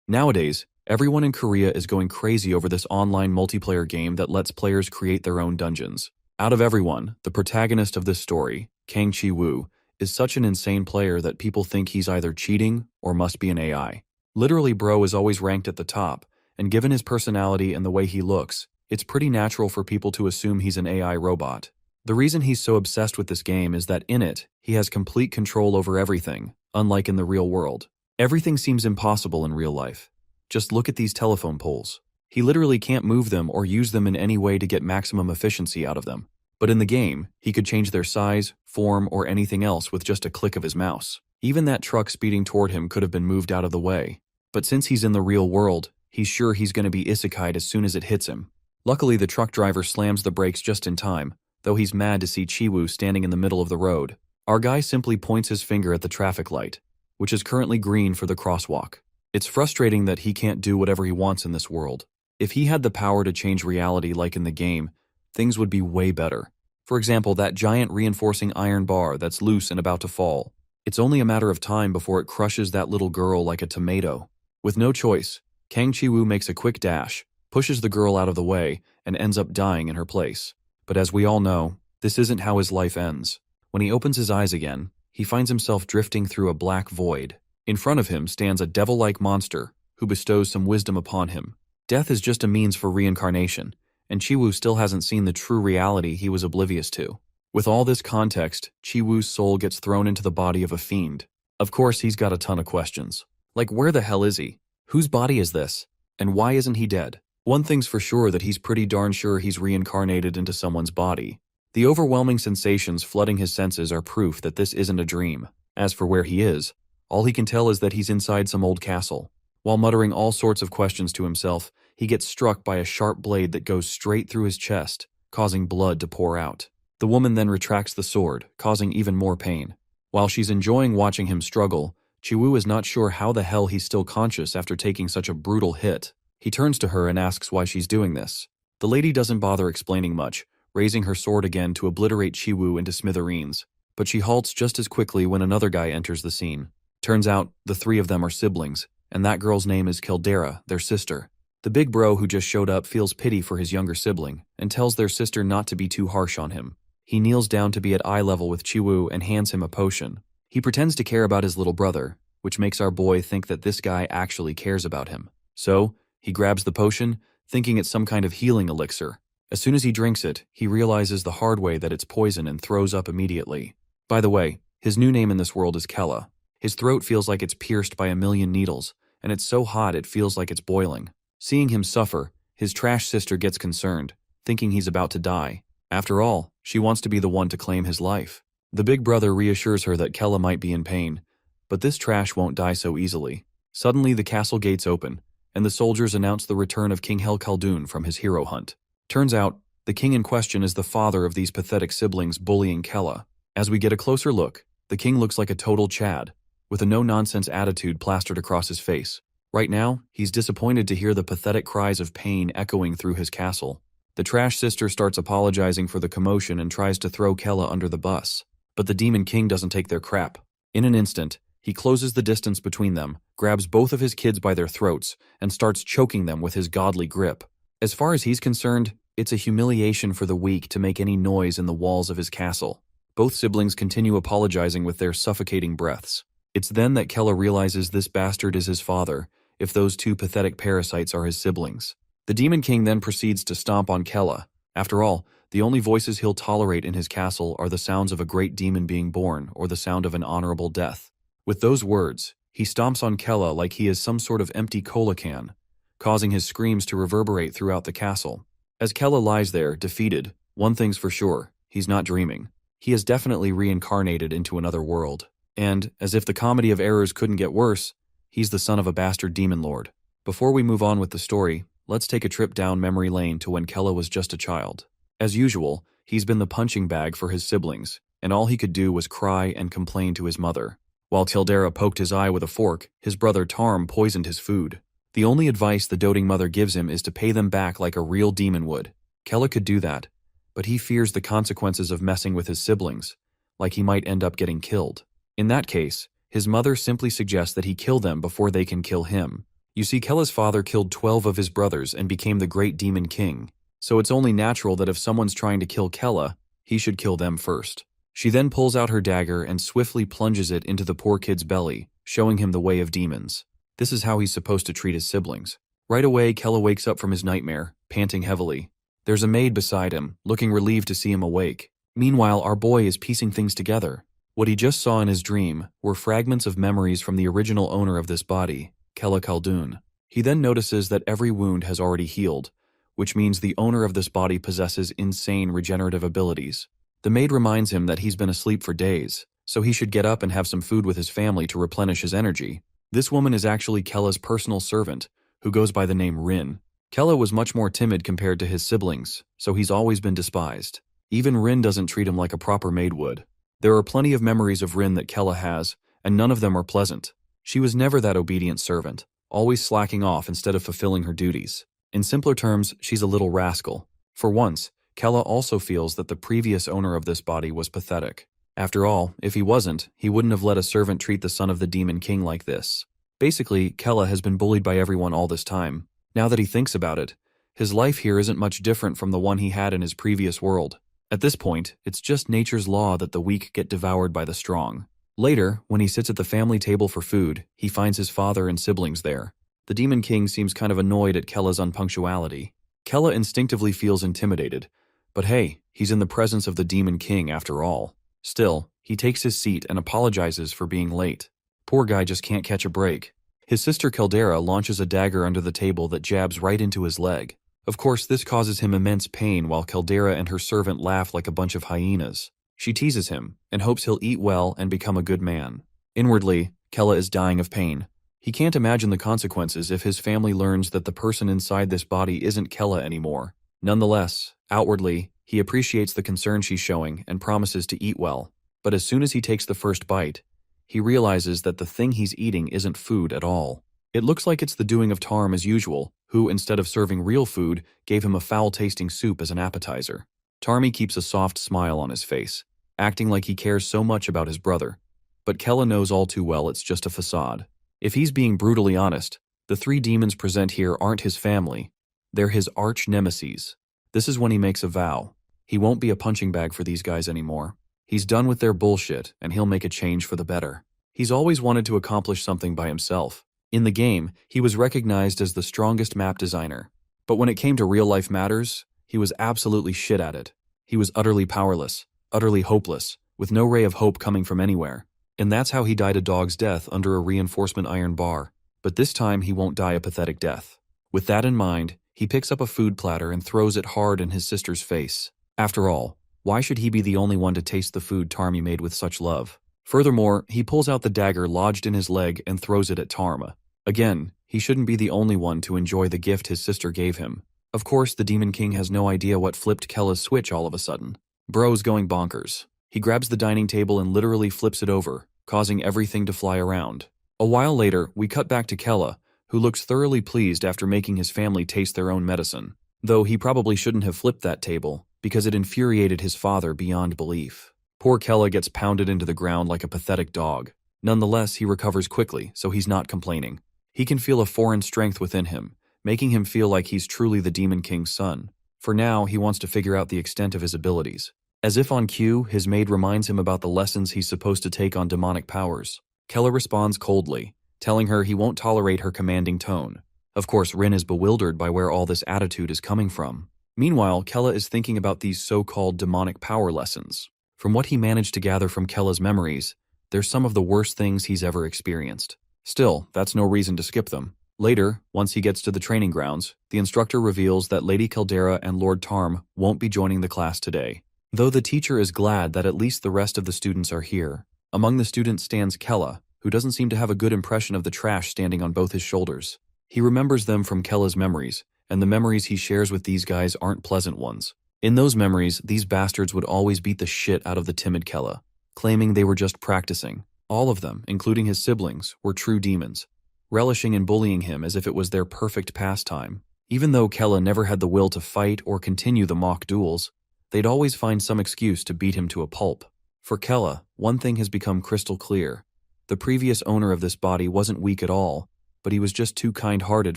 Nowadays, everyone in Korea is going crazy over this online multiplayer game that lets players create their own dungeons. Out of everyone, the protagonist of this story, Kang Chi-woo, is such an insane player that people think he's either cheating or must be an AI. Literally, bro is always ranked at the top, and given his personality and the way he looks, it's pretty natural for people to assume he's an AI robot. The reason he's so obsessed with this game is that in it, he has complete control over everything, unlike in the real world. Everything seems impossible in real life. Just look at these telephone poles. He literally can't move them or use them in any way to get maximum efficiency out of them. But in the game, he could change their size, form, or anything else with just a click of his mouse. Even that truck speeding toward him could have been moved out of the way. But since he's in the real world, he's sure he's going to be isekai'd as soon as it hits him. Luckily, the truck driver slams the brakes just in time, though he's mad to see Chi-woo standing in the middle of the road. Our guy simply points his finger at the traffic light, which is currently green for the crosswalk. It's frustrating that he can't do whatever he wants in this world. If he had the power to change reality like in the game, things would be way better. For example, that giant reinforcing iron bar that's loose and about to fall. It's only a matter of time before it crushes that little girl like a tomato. With no choice, Kang Chi-woo makes a quick dash, pushes the girl out of the way, and ends up dying in her place. But as we all know, this isn't how his life ends. When he opens his eyes again, he finds himself drifting through a black void. In front of him stands a devil-like monster who bestows some wisdom upon him. Death is just a means for reincarnation, and Chi-woo still hasn't seen the true reality he was oblivious to. With all this context, Chi-woo's soul gets thrown into the body of a fiend. Of course, he's got a ton of questions. Like, where the hell is he? Whose body is this? And why isn't he dead? One thing's for sure, that he's pretty darn sure he's reincarnated into someone's body. The overwhelming sensations flooding his senses are proof that this isn't a dream. As for where he is, all he can tell is that he's inside some old castle. While muttering all sorts of questions to himself, he gets struck by a sharp blade that goes straight through his chest, causing blood to pour out. The woman then retracts the sword, causing even more pain. While she's enjoying watching him struggle, Chi-woo is not sure how the hell he's still conscious after taking such a brutal hit. He turns to her and asks why she's doing this. The lady doesn't bother explaining much, raising her sword again to obliterate Chi-woo into smithereens. But she halts just as quickly when another guy enters the scene. Turns out, the three of them are siblings, and that girl's name is Caldera, their sister. The big bro who just showed up feels pity for his younger sibling, and tells their sister not to be too harsh on him. He kneels down to be at eye level with Chi-woo and hands him a potion. He pretends to care about his little brother, which makes our boy think that this guy actually cares about him. So, he grabs the potion, thinking it's some kind of healing elixir. As soon as he drinks it, he realizes the hard way that it's poison and throws up immediately. By the way, his new name in this world is Kella. His throat feels like it's pierced by a million needles, and it's so hot it feels like it's boiling. Seeing him suffer, his trash sister gets concerned, thinking he's about to die. After all, she wants to be the one to claim his life. The big brother reassures her that Kella might be in pain, but this trash won't die so easily. Suddenly, the castle gates open, and the soldiers announce the return of King Hel Khaldun from his hero hunt. Turns out, the king in question is the father of these pathetic siblings bullying Kella. As we get a closer look, the king looks like a total Chad, with a no-nonsense attitude plastered across his face. Right now, he's disappointed to hear the pathetic cries of pain echoing through his castle. The trash sister starts apologizing for the commotion and tries to throw Kella under the bus. But the demon king doesn't take their crap. In an instant, he closes the distance between them, grabs both of his kids by their throats, and starts choking them with his godly grip. As far as he's concerned, it's a humiliation for the weak to make any noise in the walls of his castle. Both siblings continue apologizing with their suffocating breaths. It's then that Kella realizes this bastard is his father, if those two pathetic parasites are his siblings. The Demon King then proceeds to stomp on Kella. After all, the only voices he'll tolerate in his castle are the sounds of a great demon being born or the sound of an honorable death. With those words, he stomps on Kella like he is some sort of empty cola can, causing his screams to reverberate throughout the castle. As Kella lies there, defeated, one thing's for sure, he's not dreaming. He has definitely reincarnated into another world. And, as if the comedy of errors couldn't get worse, he's the son of a bastard demon lord. Before we move on with the story, let's take a trip down memory lane to when Kella was just a child. As usual, he's been the punching bag for his siblings, and all he could do was cry and complain to his mother. While Tildera poked his eye with a fork, his brother Tarm poisoned his food. The only advice the doting mother gives him is to pay them back like a real demon would. Kella could do that, but he fears the consequences of messing with his siblings, like he might end up getting killed. In that case, his mother simply suggests that he kill them before they can kill him, You see, Kella's father killed 12 of his brothers and became the great demon king, so it's only natural that if someone's trying to kill Kella, he should kill them first. She then pulls out her dagger and swiftly plunges it into the poor kid's belly, showing him the way of demons. This is how he's supposed to treat his siblings. Right away, Kella wakes up from his nightmare, panting heavily. There's a maid beside him, looking relieved to see him awake. Meanwhile, our boy is piecing things together. What he just saw in his dream were fragments of memories from the original owner of this body, Kella Khaldun. He then notices that every wound has already healed, which means the owner of this body possesses insane regenerative abilities. The maid reminds him that he's been asleep for days, so he should get up and have some food with his family to replenish his energy. This woman is actually Kella's personal servant, who goes by the name Rin. Kella was much more timid compared to his siblings, so he's always been despised. Even Rin doesn't treat him like a proper maid would. There are plenty of memories of Rin that Kella has, and none of them are pleasant. She was never that obedient servant, always slacking off instead of fulfilling her duties. In simpler terms, she's a little rascal. For once, Kella also feels that the previous owner of this body was pathetic. After all, if he wasn't, he wouldn't have let a servant treat the son of the demon king like this. Basically, Kella has been bullied by everyone all this time. Now that he thinks about it, his life here isn't much different from the one he had in his previous world. At this point, it's just nature's law that the weak get devoured by the strong. Later, when he sits at the family table for food, he finds his father and siblings there. The demon king seems kind of annoyed at Kella's unpunctuality. Kella instinctively feels intimidated, but hey, he's in the presence of the demon king after all. Still, he takes his seat and apologizes for being late. Poor guy just can't catch a break. His sister Caldera launches a dagger under the table that jabs right into his leg. Of course, this causes him immense pain while Caldera and her servant laugh like a bunch of hyenas. She teases him and hopes he'll eat well and become a good man. Inwardly, Kella is dying of pain. He can't imagine the consequences if his family learns that the person inside this body isn't Kella anymore. Nonetheless, outwardly, he appreciates the concern she's showing and promises to eat well. But as soon as he takes the first bite, he realizes that the thing he's eating isn't food at all. It looks like it's the doing of Tarm as usual, who, instead of serving real food, gave him a foul-tasting soup as an appetizer. Tarmy keeps a soft smile on his face, acting like he cares so much about his brother. But Kella knows all too well it's just a facade. If he's being brutally honest, the three demons present here aren't his family. They're his arch-nemeses. This is when he makes a vow. He won't be a punching bag for these guys anymore. He's done with their bullshit, and he'll make a change for the better. He's always wanted to accomplish something by himself. In the game, he was recognized as the strongest map designer. But when it came to real-life matters, he was absolutely shit at it. He was utterly powerless, utterly hopeless, with no ray of hope coming from anywhere. And that's how he died a dog's death under a reinforcement iron bar. But this time he won't die a pathetic death. With that in mind, he picks up a food platter and throws it hard in his sister's face. After all, why should he be the only one to taste the food Tarmy made with such love? Furthermore, he pulls out the dagger lodged in his leg and throws it at Tarma. Again, he shouldn't be the only one to enjoy the gift his sister gave him. Of course, the Demon King has no idea what flipped Kella's switch all of a sudden. Bro's going bonkers. He grabs the dining table and literally flips it over, causing everything to fly around. A while later, we cut back to Kella, who looks thoroughly pleased after making his family taste their own medicine. Though he probably shouldn't have flipped that table, because it infuriated his father beyond belief. Poor Kella gets pounded into the ground like a pathetic dog. Nonetheless, he recovers quickly, so he's not complaining. He can feel a foreign strength within him, making him feel like he's truly the Demon King's son. For now, he wants to figure out the extent of his abilities. As if on cue, his maid reminds him about the lessons he's supposed to take on demonic powers. Kella responds coldly, telling her he won't tolerate her commanding tone. Of course, Rin is bewildered by where all this attitude is coming from. Meanwhile, Kella is thinking about these so-called demonic power lessons. From what he managed to gather from Kella's memories, they're some of the worst things he's ever experienced. Still, that's no reason to skip them. Later, once he gets to the training grounds, the instructor reveals that Lady Caldera and Lord Tarm won't be joining the class today. Though the teacher is glad that at least the rest of the students are here. Among the students stands Kella, who doesn't seem to have a good impression of the trash standing on both his shoulders. He remembers them from Kella's memories, and the memories he shares with these guys aren't pleasant ones. In those memories, these bastards would always beat the shit out of the timid Kella, claiming they were just practicing. All of them, including his siblings, were true demons, relishing in bullying him as if it was their perfect pastime. Even though Kella never had the will to fight or continue the mock duels, they'd always find some excuse to beat him to a pulp. For Kella, one thing has become crystal clear. The previous owner of this body wasn't weak at all, but he was just too kind-hearted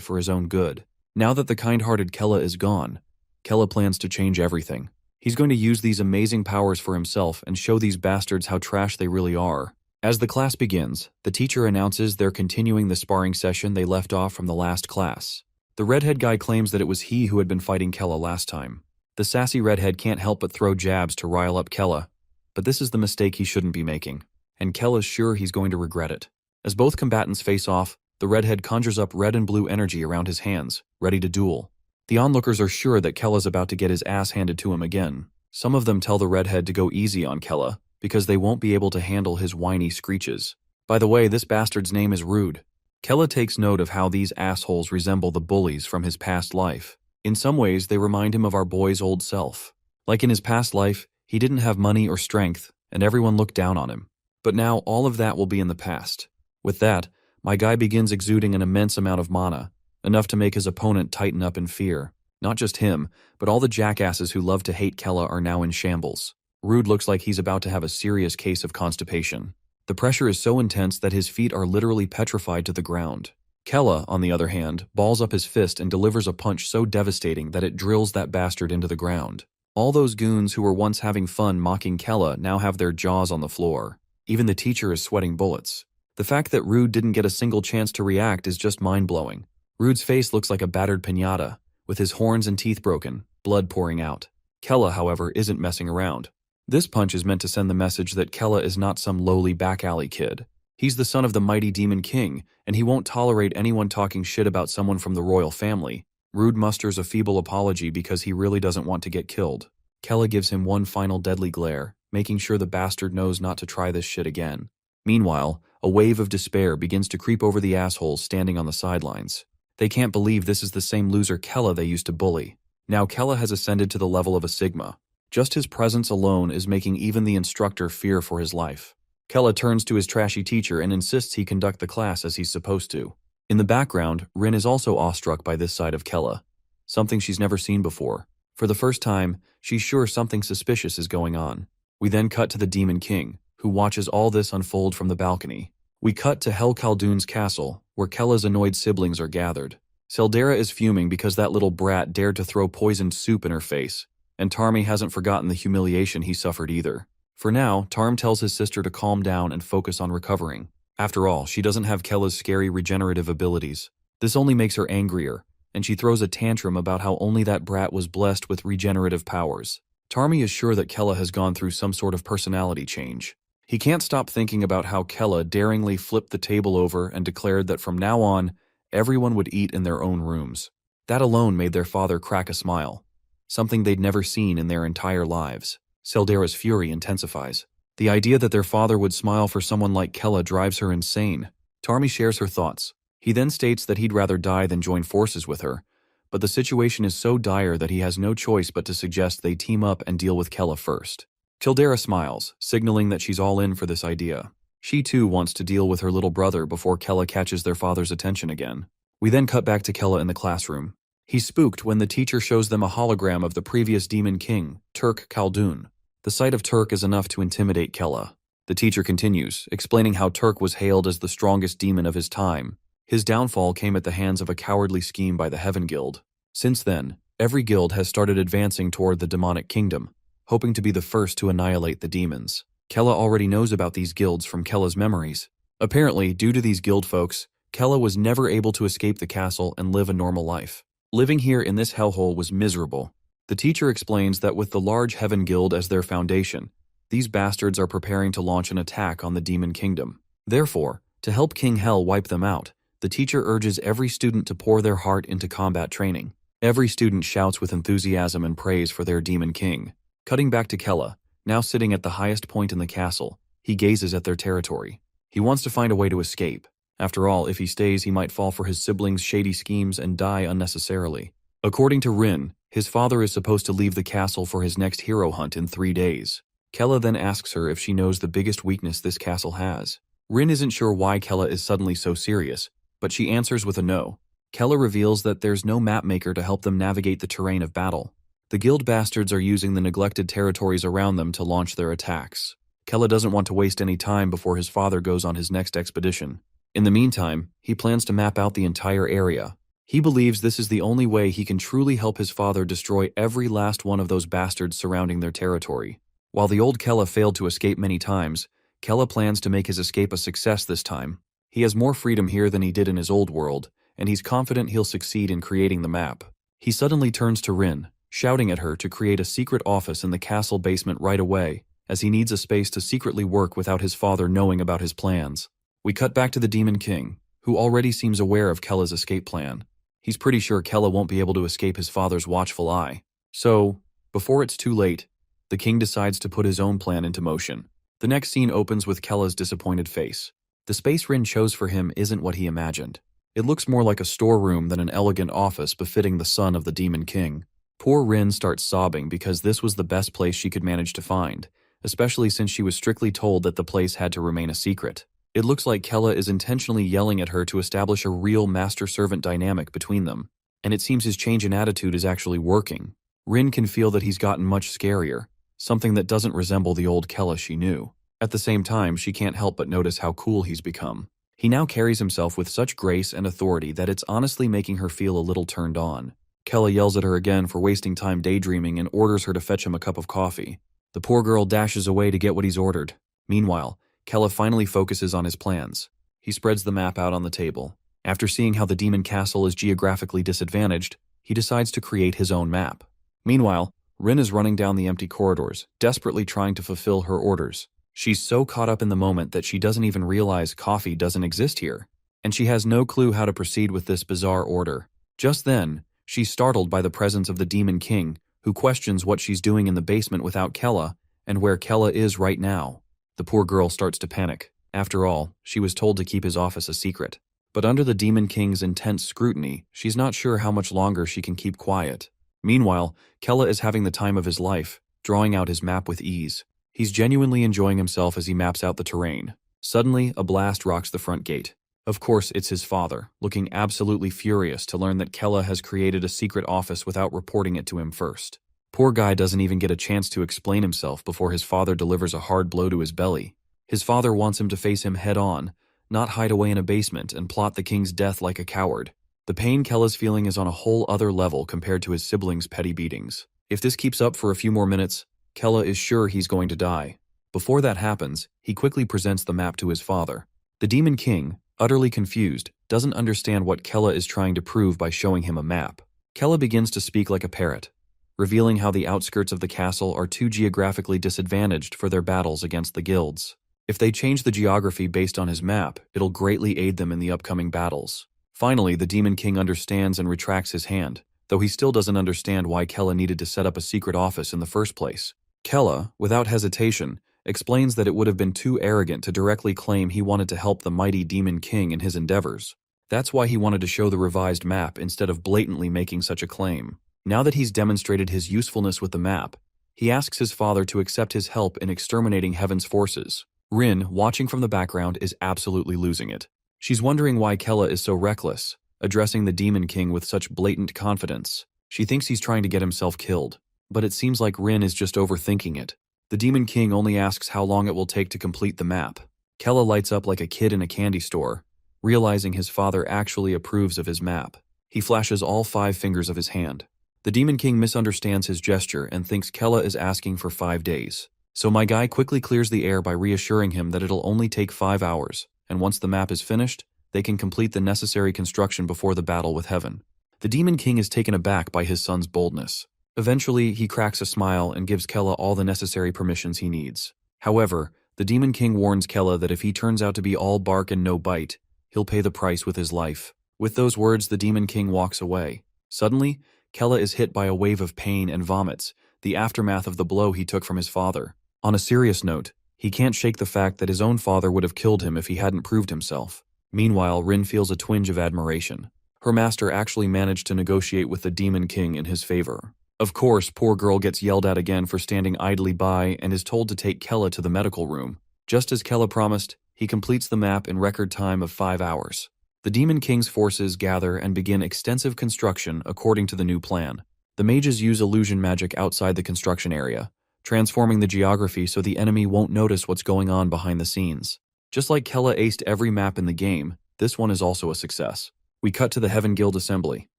for his own good. Now that the kind-hearted Kella is gone, Kella plans to change everything. He's going to use these amazing powers for himself and show these bastards how trash they really are. As the class begins, the teacher announces they're continuing the sparring session they left off from the last class. The redhead guy claims that it was he who had been fighting Kella last time. The sassy redhead can't help but throw jabs to rile up Kella, but this is the mistake he shouldn't be making, and Kella's sure he's going to regret it. As both combatants face off, the redhead conjures up red and blue energy around his hands, ready to duel. The onlookers are sure that Kella's about to get his ass handed to him again. Some of them tell the redhead to go easy on Kella, because they won't be able to handle his whiny screeches. By the way, this bastard's name is Rude. Kella takes note of how these assholes resemble the bullies from his past life. In some ways, they remind him of our boy's old self. Like in his past life, he didn't have money or strength, and everyone looked down on him. But now, all of that will be in the past. With that, my guy begins exuding an immense amount of mana, enough to make his opponent tighten up in fear. Not just him, but all the jackasses who love to hate Kella are now in shambles. Rude looks like he's about to have a serious case of constipation. The pressure is so intense that his feet are literally petrified to the ground. Kella, on the other hand, balls up his fist and delivers a punch so devastating that it drills that bastard into the ground. All those goons who were once having fun mocking Kella now have their jaws on the floor. Even the teacher is sweating bullets. The fact that Rude didn't get a single chance to react is just mind-blowing. Rude's face looks like a battered piñata, with his horns and teeth broken, blood pouring out. Kella, however, isn't messing around. This punch is meant to send the message that Kella is not some lowly back-alley kid. He's the son of the mighty Demon King, and he won't tolerate anyone talking shit about someone from the royal family. Rude musters a feeble apology because he really doesn't want to get killed. Kella gives him one final deadly glare, making sure the bastard knows not to try this shit again. Meanwhile, a wave of despair begins to creep over the assholes standing on the sidelines. They can't believe this is the same loser Kella they used to bully. Now Kella has ascended to the level of a Sigma. Just his presence alone is making even the instructor fear for his life. Kella turns to his trashy teacher and insists he conduct the class as he's supposed to. In the background, Rin is also awestruck by this side of Kella, something she's never seen before. For the first time, she's sure something suspicious is going on. We then cut to the Demon King, who watches all this unfold from the balcony. We cut to Hel Khaldun's castle, where Kella's annoyed siblings are gathered. Seldera is fuming because that little brat dared to throw poisoned soup in her face, and Tarmi hasn't forgotten the humiliation he suffered either. For now, Tarm tells his sister to calm down and focus on recovering. After all, she doesn't have Kella's scary regenerative abilities. This only makes her angrier, and she throws a tantrum about how only that brat was blessed with regenerative powers. Tarmi is sure that Kella has gone through some sort of personality change. He can't stop thinking about how Kella daringly flipped the table over and declared that from now on, everyone would eat in their own rooms. That alone made their father crack a smile, something they'd never seen in their entire lives. Seldera's fury intensifies. The idea that their father would smile for someone like Kella drives her insane. Tarmi shares her thoughts. He then states that he'd rather die than join forces with her, but the situation is so dire that he has no choice but to suggest they team up and deal with Kella first. Kildera smiles, signaling that she's all in for this idea. She too wants to deal with her little brother before Kella catches their father's attention again. We then cut back to Kella in the classroom. He's spooked when the teacher shows them a hologram of the previous Demon King, Turk Khaldun. The sight of Turk is enough to intimidate Kella. The teacher continues, explaining how Turk was hailed as the strongest demon of his time. His downfall came at the hands of a cowardly scheme by the Heaven Guild. Since then, every guild has started advancing toward the demonic kingdom, hoping to be the first to annihilate the demons. Kella already knows about these guilds from Kella's memories. Apparently, due to these guild folks, Kella was never able to escape the castle and live a normal life. Living here in this hellhole was miserable. The teacher explains that with the large Heaven Guild as their foundation, these bastards are preparing to launch an attack on the demon kingdom. Therefore, to help King Hell wipe them out, the teacher urges every student to pour their heart into combat training. Every student shouts with enthusiasm and praise for their demon king. Cutting back to Kella, now sitting at the highest point in the castle, he gazes at their territory. He wants to find a way to escape. After all, if he stays, he might fall for his siblings' shady schemes and die unnecessarily. According to Rin, his father is supposed to leave the castle for his next hero hunt in 3 days. Kella then asks her if she knows the biggest weakness this castle has. Rin isn't sure why Kella is suddenly so serious, but she answers with a no. Kella reveals that there's no map maker to help them navigate the terrain of battle. The guild bastards are using the neglected territories around them to launch their attacks. Kella doesn't want to waste any time before his father goes on his next expedition. In the meantime, he plans to map out the entire area. He believes this is the only way he can truly help his father destroy every last one of those bastards surrounding their territory. While the old Kella failed to escape many times, Kella plans to make his escape a success this time. He has more freedom here than he did in his old world, and he's confident he'll succeed in creating the map. He suddenly turns to Rin, shouting at her to create a secret office in the castle basement right away, as he needs a space to secretly work without his father knowing about his plans. We cut back to the Demon King, who already seems aware of Kella's escape plan. He's pretty sure Kella won't be able to escape his father's watchful eye. So, before it's too late, the king decides to put his own plan into motion. The next scene opens with Kella's disappointed face. The space Rin chose for him isn't what he imagined. It looks more like a storeroom than an elegant office befitting the son of the Demon King. Poor Rin starts sobbing because this was the best place she could manage to find, especially since she was strictly told that the place had to remain a secret. It looks like Kella is intentionally yelling at her to establish a real master-servant dynamic between them, and it seems his change in attitude is actually working. Rin can feel that he's gotten much scarier, something that doesn't resemble the old Kella she knew. At the same time, she can't help but notice how cool he's become. He now carries himself with such grace and authority that it's honestly making her feel a little turned on. Kella yells at her again for wasting time daydreaming and orders her to fetch him a cup of coffee. The poor girl dashes away to get what he's ordered. Meanwhile, Kella finally focuses on his plans. He spreads the map out on the table. After seeing how the demon castle is geographically disadvantaged, he decides to create his own map. Meanwhile, Rin is running down the empty corridors, desperately trying to fulfill her orders. She's so caught up in the moment that she doesn't even realize coffee doesn't exist here, and she has no clue how to proceed with this bizarre order. Just then, she's startled by the presence of the Demon King, who questions what she's doing in the basement without Kella, and where Kella is right now. The poor girl starts to panic. After all, she was told to keep his office a secret. But under the Demon King's intense scrutiny, she's not sure how much longer she can keep quiet. Meanwhile, Kella is having the time of his life, drawing out his map with ease. He's genuinely enjoying himself as he maps out the terrain. Suddenly, a blast rocks the front gate. Of course, it's his father, looking absolutely furious to learn that Kella has created a secret office without reporting it to him first. Poor guy doesn't even get a chance to explain himself before his father delivers a hard blow to his belly. His father wants him to face him head-on, not hide away in a basement and plot the king's death like a coward. The pain Kella's feeling is on a whole other level compared to his siblings' petty beatings. If this keeps up for a few more minutes, Kella is sure he's going to die. Before that happens, he quickly presents the map to his father. The Demon King, utterly confused, doesn't understand what Kella is trying to prove by showing him a map. Kella begins to speak like a parrot, revealing how the outskirts of the castle are too geographically disadvantaged for their battles against the guilds. If they change the geography based on his map, it'll greatly aid them in the upcoming battles. Finally, the Demon King understands and retracts his hand, though he still doesn't understand why Kella needed to set up a secret office in the first place. Kella, without hesitation, explains that it would have been too arrogant to directly claim he wanted to help the mighty Demon King in his endeavors. That's why he wanted to show the revised map instead of blatantly making such a claim. Now that he's demonstrated his usefulness with the map, he asks his father to accept his help in exterminating Heaven's forces. Rin, watching from the background, is absolutely losing it. She's wondering why Kella is so reckless, addressing the Demon King with such blatant confidence. She thinks he's trying to get himself killed, but it seems like Rin is just overthinking it. The Demon King only asks how long it will take to complete the map. Kella lights up like a kid in a candy store, realizing his father actually approves of his map. He flashes all 5 fingers of his hand. The Demon King misunderstands his gesture and thinks Kella is asking for 5 days. So my guy quickly clears the air by reassuring him that it'll only take 5 hours, and once the map is finished, they can complete the necessary construction before the battle with Heaven. The Demon King is taken aback by his son's boldness. Eventually, he cracks a smile and gives Kella all the necessary permissions he needs. However, the Demon King warns Kella that if he turns out to be all bark and no bite, he'll pay the price with his life. With those words, the Demon King walks away. Suddenly, Kella is hit by a wave of pain and vomits, the aftermath of the blow he took from his father. On a serious note, he can't shake the fact that his own father would have killed him if he hadn't proved himself. Meanwhile, Rin feels a twinge of admiration. Her master actually managed to negotiate with the Demon King in his favor. Of course, poor girl gets yelled at again for standing idly by and is told to take Kella to the medical room. Just as Kella promised, he completes the map in record time of 5 hours. The Demon King's forces gather and begin extensive construction according to the new plan. The mages use illusion magic outside the construction area, transforming the geography so the enemy won't notice what's going on behind the scenes. Just like Kella aced every map in the game, This one is also a success. We cut to the Heaven Guild assembly.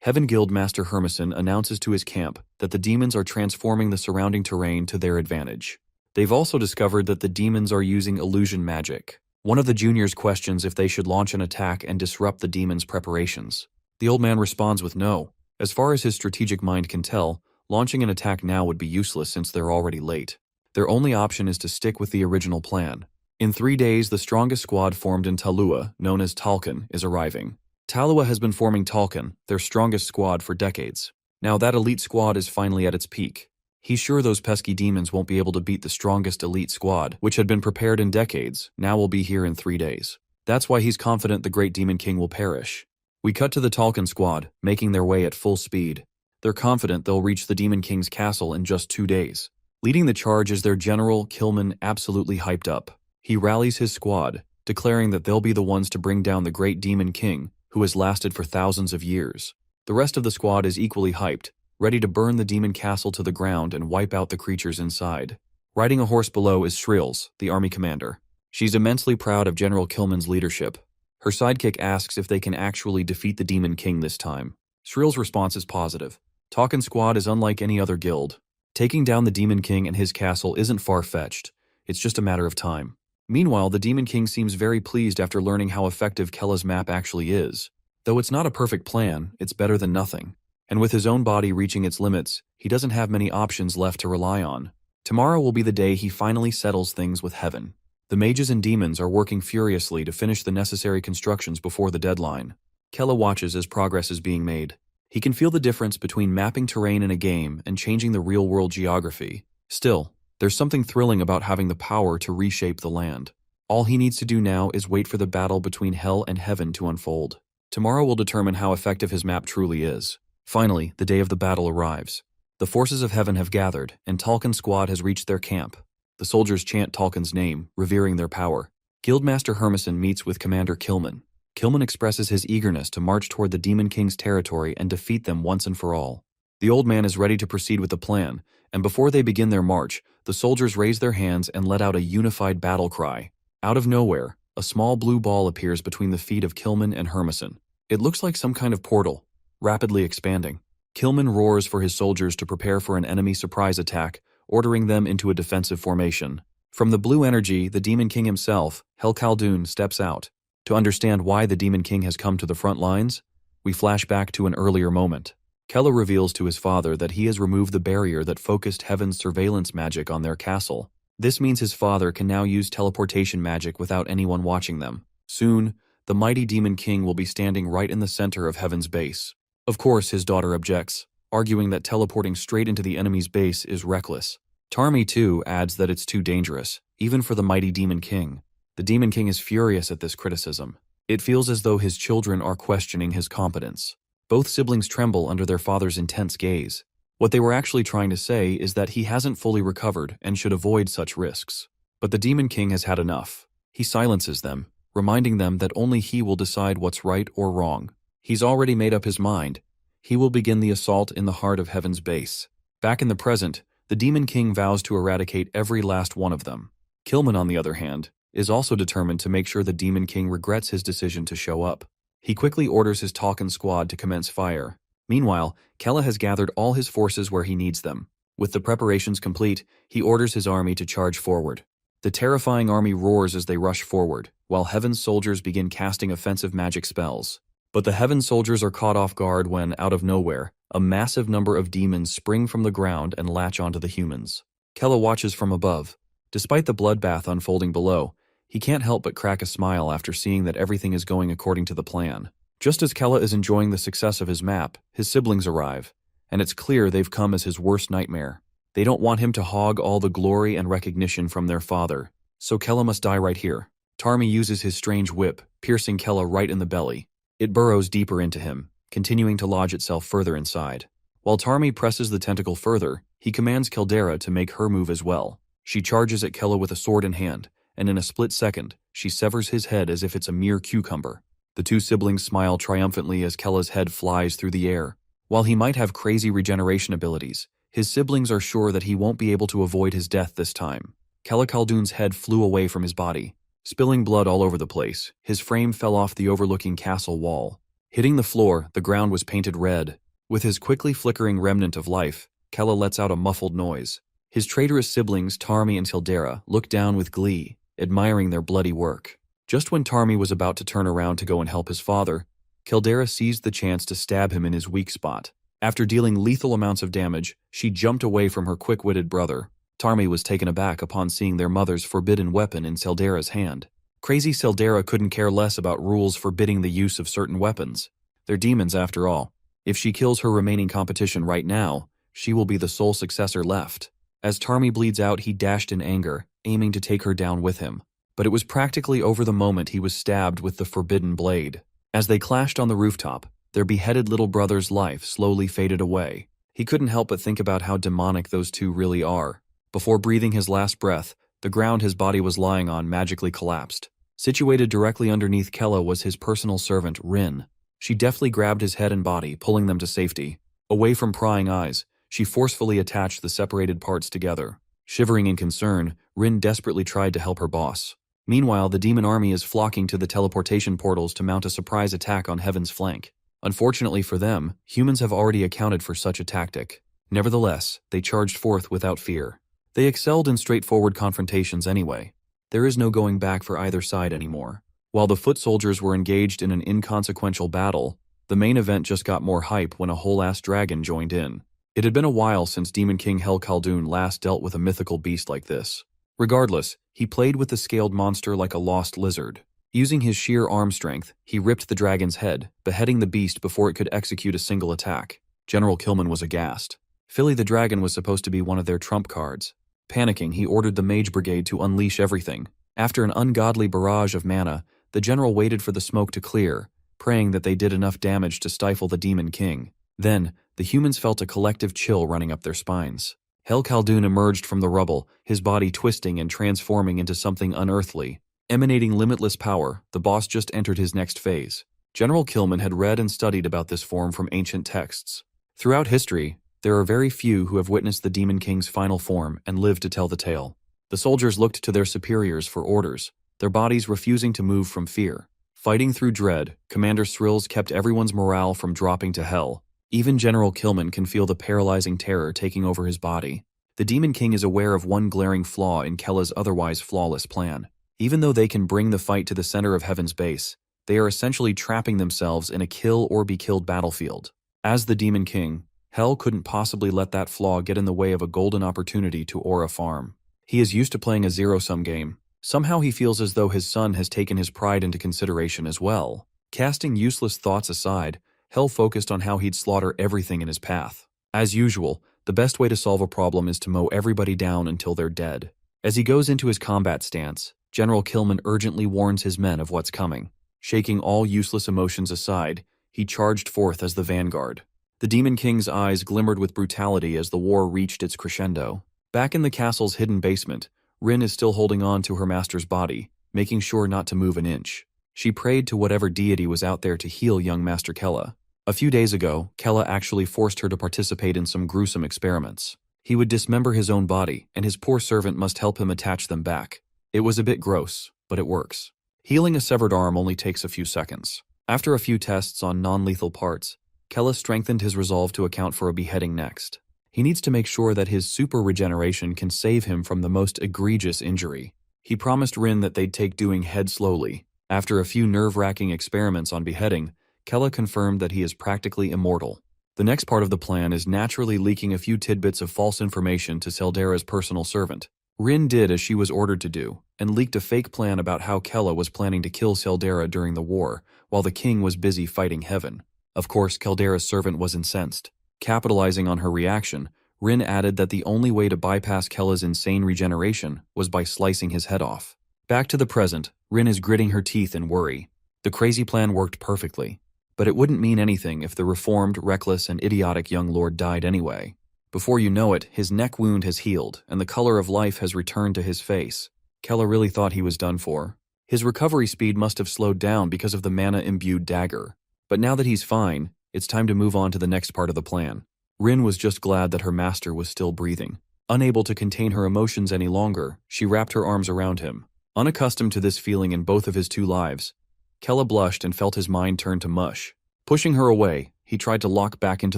Heaven Guild Master Hermeson announces to his camp that the demons are transforming the surrounding terrain to their advantage. They've also discovered that the demons are using illusion magic. One of the juniors questions if they should launch an attack and disrupt the demons' preparations. The old man responds with no. As far as his strategic mind can tell, launching an attack now would be useless since they're already late. Their only option is to stick with the original plan. In 3 days, the strongest squad formed in Talua, known as Talcan, is arriving. Talua has been forming Talcan, their strongest squad, for decades. Now that elite squad is finally at its peak. He's sure those pesky demons won't be able to beat the strongest elite squad, which had been prepared in decades, now will be here in 3 days. That's why he's confident the Great Demon King will perish. We cut to the Talcan squad, making their way at full speed. They're confident they'll reach the Demon King's castle in just 2 days. Leading the charge is their general, Kilman, absolutely hyped up. He rallies his squad, declaring that they'll be the ones to bring down the Great Demon King, who has lasted for thousands of years. The rest of the squad is equally hyped, ready to burn the demon castle to the ground and wipe out the creatures inside. Riding a horse below is Shrills, the army commander. She's immensely proud of General Kilman's leadership. Her sidekick asks if they can actually defeat the Demon King this time. Shrills' response is positive. Talcan squad is unlike any other guild. Taking down the Demon King and his castle isn't far-fetched. It's just a matter of time. Meanwhile, the Demon King seems very pleased after learning how effective Kella's map actually is. Though it's not a perfect plan, it's better than nothing. And with his own body reaching its limits, he doesn't have many options left to rely on. Tomorrow will be the day he finally settles things with Heaven. The mages and demons are working furiously to finish the necessary constructions before the deadline. Kella watches as progress is being made. He can feel the difference between mapping terrain in a game and changing the real-world geography. Still, there's something thrilling about having the power to reshape the land. All he needs to do now is wait for the battle between Hell and Heaven to unfold. Tomorrow will determine how effective his map truly is. Finally, the day of the battle arrives. The forces of Heaven have gathered, and Talcan's squad has reached their camp. The soldiers chant Talcan's name, revering their power. Guildmaster Hermeson meets with Commander Kilman. Kilman expresses his eagerness to march toward the Demon King's territory and defeat them once and for all. The old man is ready to proceed with the plan, and before they begin their march, the soldiers raise their hands and let out a unified battle cry. Out of nowhere, a small blue ball appears between the feet of Kilman and Hermeson. It looks like some kind of portal, rapidly expanding. Kilman roars for his soldiers to prepare for an enemy surprise attack, ordering them into a defensive formation. From the blue energy, the Demon King himself, Hel Khaldun, steps out. To understand why the Demon King has come to the front lines, we flash back to an earlier moment. Kella reveals to his father that he has removed the barrier that focused Heaven's surveillance magic on their castle. This means his father can now use teleportation magic without anyone watching them. Soon, the mighty Demon King will be standing right in the center of Heaven's base. Of course, his daughter objects, arguing that teleporting straight into the enemy's base is reckless. Tarmi, too, adds that it's too dangerous, even for the mighty Demon King. The Demon King is furious at this criticism. It feels as though his children are questioning his competence. Both siblings tremble under their father's intense gaze. What they were actually trying to say is that he hasn't fully recovered and should avoid such risks. But the Demon King has had enough. He silences them, reminding them that only he will decide what's right or wrong. He's already made up his mind. He will begin the assault in the heart of Heaven's base. Back in the present, the Demon King vows to eradicate every last one of them. Kilman, on the other hand, is also determined to make sure the Demon King regrets his decision to show up. He quickly orders his Talcan squad to commence fire. Meanwhile, Kella has gathered all his forces where he needs them. With the preparations complete, he orders his army to charge forward. The terrifying army roars as they rush forward, while Heaven's soldiers begin casting offensive magic spells. But the Heaven soldiers are caught off guard when, out of nowhere, a massive number of demons spring from the ground and latch onto the humans. Kella watches from above. Despite the bloodbath unfolding below, he can't help but crack a smile after seeing that everything is going according to the plan. Just as Kella is enjoying the success of his map, his siblings arrive, and it's clear they've come as his worst nightmare. They don't want him to hog all the glory and recognition from their father, so Kella must die right here. Tarmi uses his strange whip, piercing Kella right in the belly. It burrows deeper into him, continuing to lodge itself further inside. While Tarmi presses the tentacle further, he commands Caldera to make her move as well. She charges at Kella with a sword in hand, and in a split second, she severs his head as if it's a mere cucumber. The two siblings smile triumphantly as Kella's head flies through the air. While he might have crazy regeneration abilities, his siblings are sure that he won't be able to avoid his death this time. Kella Khaldun's head flew away from his body. spilling blood all over the place. His frame fell off the overlooking castle wall. Hitting the floor, the ground was painted red. With his quickly flickering remnant of life, Kella lets out a muffled noise. His traitorous siblings, Tarmi and Tildera, look down with glee, admiring their bloody work. Just when Tarmi was about to turn around to go and help his father, Tildera seized the chance to stab him in his weak spot. After dealing lethal amounts of damage, she jumped away from her quick-witted brother. Tarmi was taken aback upon seeing their mother's forbidden weapon in Tildera's hand. Crazy Tildera couldn't care less about rules forbidding the use of certain weapons. They're demons after all. If she kills her remaining competition right now, she will be the sole successor left. As Tarmi bleeds out, he dashed in anger, aiming to take her down with him. But it was practically over the moment he was stabbed with the forbidden blade. As they clashed on the rooftop, their beheaded little brother's life slowly faded away. He couldn't help but think about how demonic those two really are. Before breathing his last breath, the ground his body was lying on magically collapsed. Situated directly underneath Kella was his personal servant, Rin. She deftly grabbed his head and body, pulling them to safety. Away from prying eyes, she forcefully attached the separated parts together. Shivering in concern, Rin desperately tried to help her boss. Meanwhile, the demon army is flocking to the teleportation portals to mount a surprise attack on Heaven's flank. Unfortunately for them, humans have already accounted for such a tactic. Nevertheless, they charged forth without fear. They excelled in straightforward confrontations anyway. There is no going back for either side anymore. While the foot soldiers were engaged in an inconsequential battle, the main event just got more hype when a whole-ass dragon joined in. It had been a while since Demon King Hel Khaldun last dealt with a mythical beast like this. Regardless, he played with the scaled monster like a lost lizard. Using his sheer arm strength, he ripped the dragon's head, beheading the beast before it could execute a single attack. General Killman was aghast. Philly the dragon was supposed to be one of their trump cards. Panicking, he ordered the mage brigade to unleash everything. After an ungodly barrage of mana, the general waited for the smoke to clear, praying that they did enough damage to stifle the Demon King. Then, the humans felt a collective chill running up their spines. Hel Khaldun emerged from the rubble, his body twisting and transforming into something unearthly. Emanating limitless power, the boss just entered his next phase. General Killman had read and studied about this form from ancient texts. Throughout history, there are very few who have witnessed the Demon King's final form and lived to tell the tale. The soldiers looked to their superiors for orders, their bodies refusing to move from fear. Fighting through dread, Commander Thrills kept everyone's morale from dropping to hell. Even General Killman can feel the paralyzing terror taking over his body. The Demon King is aware of one glaring flaw in Kella's otherwise flawless plan. Even though they can bring the fight to the center of Heaven's base, they are essentially trapping themselves in a kill or be killed battlefield. As the Demon King, Hel couldn't possibly let that flaw get in the way of a golden opportunity to ore a farm. He is used to playing a zero-sum game. Somehow he feels as though his son has taken his pride into consideration as well. Casting useless thoughts aside, Hel focused on how he'd slaughter everything in his path. As usual, the best way to solve a problem is to mow everybody down until they're dead. As he goes into his combat stance, General Killman urgently warns his men of what's coming. Shaking all useless emotions aside, he charged forth as the vanguard. The Demon King's eyes glimmered with brutality as the war reached its crescendo. Back in the castle's hidden basement, Rin is still holding on to her master's body, making sure not to move an inch. She prayed to whatever deity was out there to heal young Master Kella. A few days ago, Kella actually forced her to participate in some gruesome experiments. He would dismember his own body, and his poor servant must help him attach them back. It was a bit gross, but it works. Healing a severed arm only takes a few seconds. After a few tests on non-lethal parts, Kella strengthened his resolve to account for a beheading next. He needs to make sure that his super regeneration can save him from the most egregious injury. He promised Rin that they'd take doing head slowly. After a few nerve-wracking experiments on beheading, Kella confirmed that he is practically immortal. The next part of the plan is naturally leaking a few tidbits of false information to Tildera's personal servant. Rin did as she was ordered to do, and leaked a fake plan about how Kella was planning to kill Tildera during the war, while the king was busy fighting heaven. Of course, Tildera's servant was incensed. Capitalizing on her reaction, Rin added that the only way to bypass Kella's insane regeneration was by slicing his head off. Back to the present, Rin is gritting her teeth in worry. The crazy plan worked perfectly. But it wouldn't mean anything if the reformed, reckless, and idiotic young lord died anyway. Before you know it, his neck wound has healed, and the color of life has returned to his face. Kella really thought he was done for. His recovery speed must have slowed down because of the mana-imbued dagger. But now that he's fine, it's time to move on to the next part of the plan. Rin was just glad that her master was still breathing. Unable to contain her emotions any longer, she wrapped her arms around him. Unaccustomed to this feeling in both of his two lives, Kella blushed and felt his mind turn to mush. Pushing her away, he tried to lock back into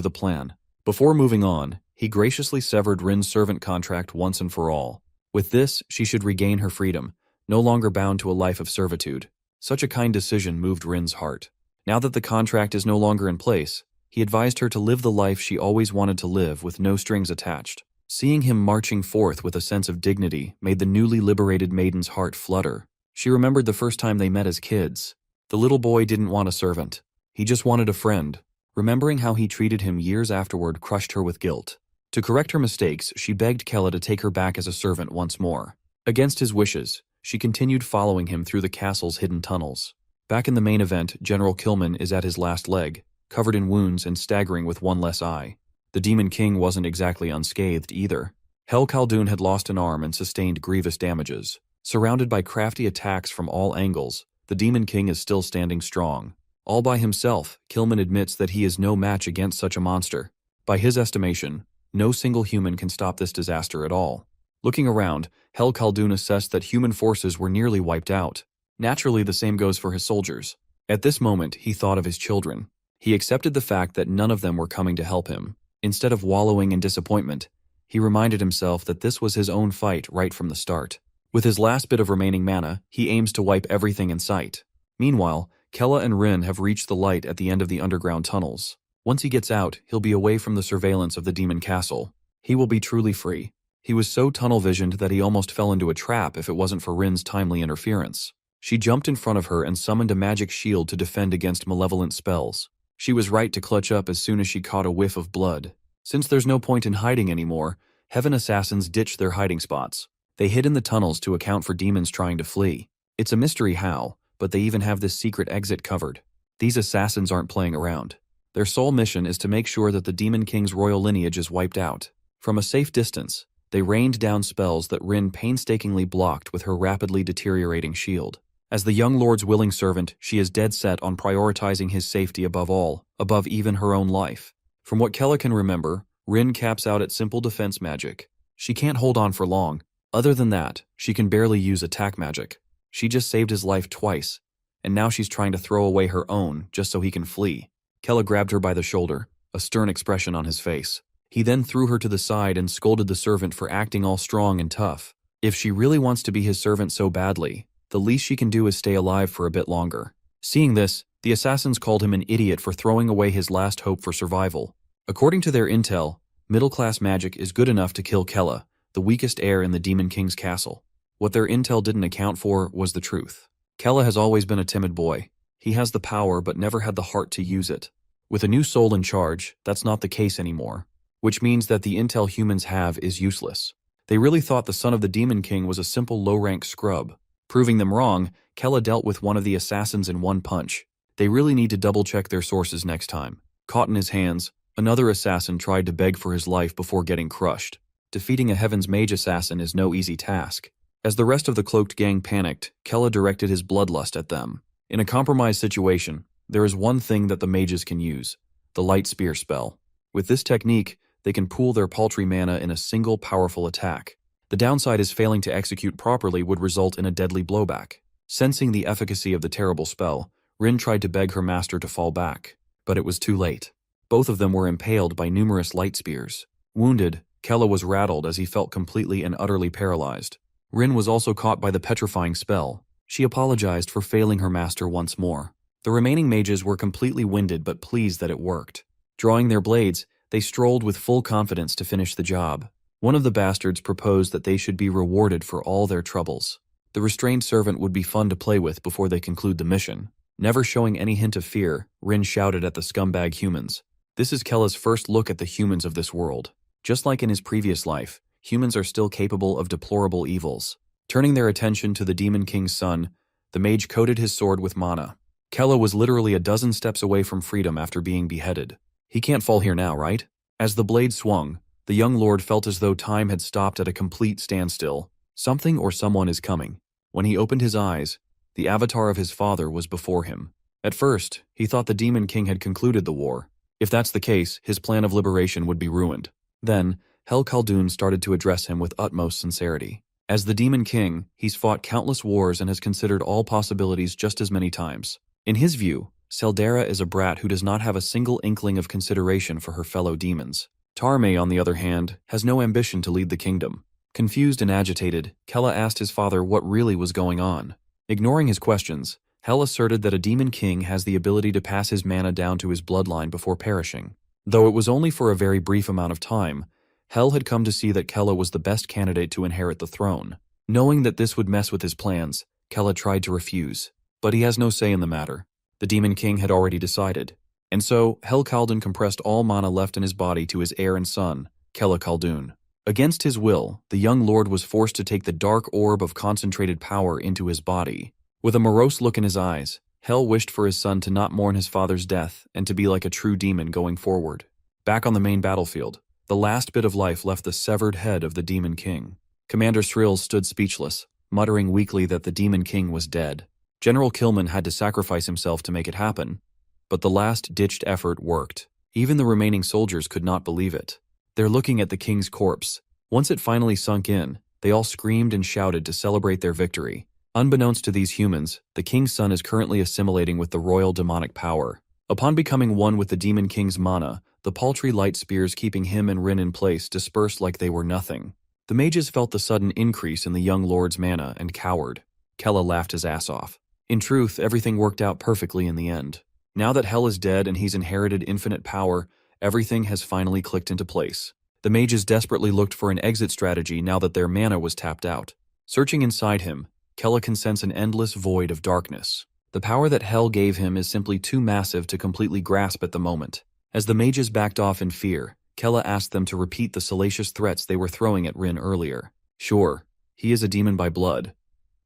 the plan. Before moving on, he graciously severed Rin's servant contract once and for all. With this, she should regain her freedom, no longer bound to a life of servitude. Such a kind decision moved Rin's heart. Now that the contract is no longer in place, he advised her to live the life she always wanted to live with no strings attached. Seeing him marching forth with a sense of dignity made the newly liberated maiden's heart flutter. She remembered the first time they met as kids. The little boy didn't want a servant. He just wanted a friend. Remembering how he treated him years afterward crushed her with guilt. To correct her mistakes, she begged Kella to take her back as a servant once more. Against his wishes, she continued following him through the castle's hidden tunnels. Back in the main event, General Killman is at his last leg, covered in wounds and staggering with one less eye. The Demon King wasn't exactly unscathed either. Hel Khaldun had lost an arm and sustained grievous damages. Surrounded by crafty attacks from all angles, the Demon King is still standing strong. All by himself, Killman admits that he is no match against such a monster. By his estimation, no single human can stop this disaster at all. Looking around, Hel Khaldun assessed that human forces were nearly wiped out. Naturally, the same goes for his soldiers. At this moment, he thought of his children. He accepted the fact that none of them were coming to help him. Instead of wallowing in disappointment, he reminded himself that this was his own fight right from the start. With his last bit of remaining mana, he aims to wipe everything in sight. Meanwhile, Kella and Rin have reached the light at the end of the underground tunnels. Once he gets out, he'll be away from the surveillance of the demon castle. He will be truly free. He was so tunnel-visioned that he almost fell into a trap if it wasn't for Rin's timely interference. She jumped in front of her and summoned a magic shield to defend against malevolent spells. She was right to clutch up as soon as she caught a whiff of blood. Since there's no point in hiding anymore, Heaven assassins ditched their hiding spots. They hid in the tunnels to account for demons trying to flee. It's a mystery how, but they even have this secret exit covered. These assassins aren't playing around. Their sole mission is to make sure that the Demon King's royal lineage is wiped out. From a safe distance, they rained down spells that Rin painstakingly blocked with her rapidly deteriorating shield. As the young lord's willing servant, she is dead set on prioritizing his safety above all, above even her own life. From what Kella can remember, Rin caps out at simple defense magic. She can't hold on for long. Other than that, she can barely use attack magic. She just saved his life twice, and now she's trying to throw away her own just so he can flee. Kella grabbed her by the shoulder, a stern expression on his face. He then threw her to the side and scolded the servant for acting all strong and tough. If she really wants to be his servant so badly, the least she can do is stay alive for a bit longer. Seeing this, the assassins called him an idiot for throwing away his last hope for survival. According to their intel, middle-class magic is good enough to kill Kella, the weakest heir in the Demon King's castle. What their intel didn't account for was the truth. Kella has always been a timid boy. He has the power but never had the heart to use it. With a new soul in charge, that's not the case anymore, which means that the intel humans have is useless. They really thought the son of the Demon King was a simple low-rank scrub. Proving them wrong, Kella dealt with one of the assassins in one punch. They really need to double-check their sources next time. Caught in his hands, another assassin tried to beg for his life before getting crushed. Defeating a Heaven's Mage assassin is no easy task. As the rest of the cloaked gang panicked, Kella directed his bloodlust at them. In a compromised situation, there is one thing that the mages can use: the light spear spell. With this technique, they can pool their paltry mana in a single powerful attack. The downside is failing to execute properly would result in a deadly blowback. Sensing the efficacy of the terrible spell, Rin tried to beg her master to fall back, but it was too late. Both of them were impaled by numerous light spears. Wounded, Kella was rattled as he felt completely and utterly paralyzed. Rin was also caught by the petrifying spell. She apologized for failing her master once more. The remaining mages were completely winded but pleased that it worked. Drawing their blades, they strolled with full confidence to finish the job. One of the bastards proposed that they should be rewarded for all their troubles. The restrained servant would be fun to play with before they conclude the mission. Never showing any hint of fear, Rin shouted at the scumbag humans. This is Kella's first look at the humans of this world. Just like in his previous life, humans are still capable of deplorable evils. Turning their attention to the Demon King's son, the mage coated his sword with mana. Kella was literally a dozen steps away from freedom after being beheaded. He can't fall here now, right? As the blade swung, the young lord felt as though time had stopped at a complete standstill. Something or someone is coming. When he opened his eyes, the avatar of his father was before him. At first, he thought the Demon King had concluded the war. If that's the case, his plan of liberation would be ruined. Then, Hel Khaldun started to address him with utmost sincerity. As the Demon King, he's fought countless wars and has considered all possibilities just as many times. In his view, Seldera is a brat who does not have a single inkling of consideration for her fellow demons. Tarme, on the other hand, has no ambition to lead the kingdom. Confused and agitated, Kella asked his father what really was going on. Ignoring his questions, Hel asserted that a demon king has the ability to pass his mana down to his bloodline before perishing. Though it was only for a very brief amount of time, Hel had come to see that Kella was the best candidate to inherit the throne. Knowing that this would mess with his plans, Kella tried to refuse. But he has no say in the matter. The Demon King had already decided. And so, Hel Khaldun compressed all mana left in his body to his heir and son, Kella Khaldun. Against his will, the young lord was forced to take the dark orb of concentrated power into his body. With a morose look in his eyes, Hel wished for his son to not mourn his father's death and to be like a true demon going forward. Back on the main battlefield, the last bit of life left the severed head of the Demon King. Commander Srill stood speechless, muttering weakly that the Demon King was dead. General Killman had to sacrifice himself to make it happen, but the last-ditched effort worked. Even the remaining soldiers could not believe it. They're looking at the king's corpse. Once it finally sunk in, they all screamed and shouted to celebrate their victory. Unbeknownst to these humans, the king's son is currently assimilating with the royal demonic power. Upon becoming one with the Demon King's mana, the paltry light spears keeping him and Rin in place dispersed like they were nothing. The mages felt the sudden increase in the young lord's mana and cowered. Kella laughed his ass off. In truth, everything worked out perfectly in the end. Now that Hel is dead and he's inherited infinite power, everything has finally clicked into place. The mages desperately looked for an exit strategy now that their mana was tapped out. Searching inside him, Kella can sense an endless void of darkness. The power that Hel gave him is simply too massive to completely grasp at the moment. As the mages backed off in fear, Kella asked them to repeat the salacious threats they were throwing at Rin earlier. Sure, he is a demon by blood,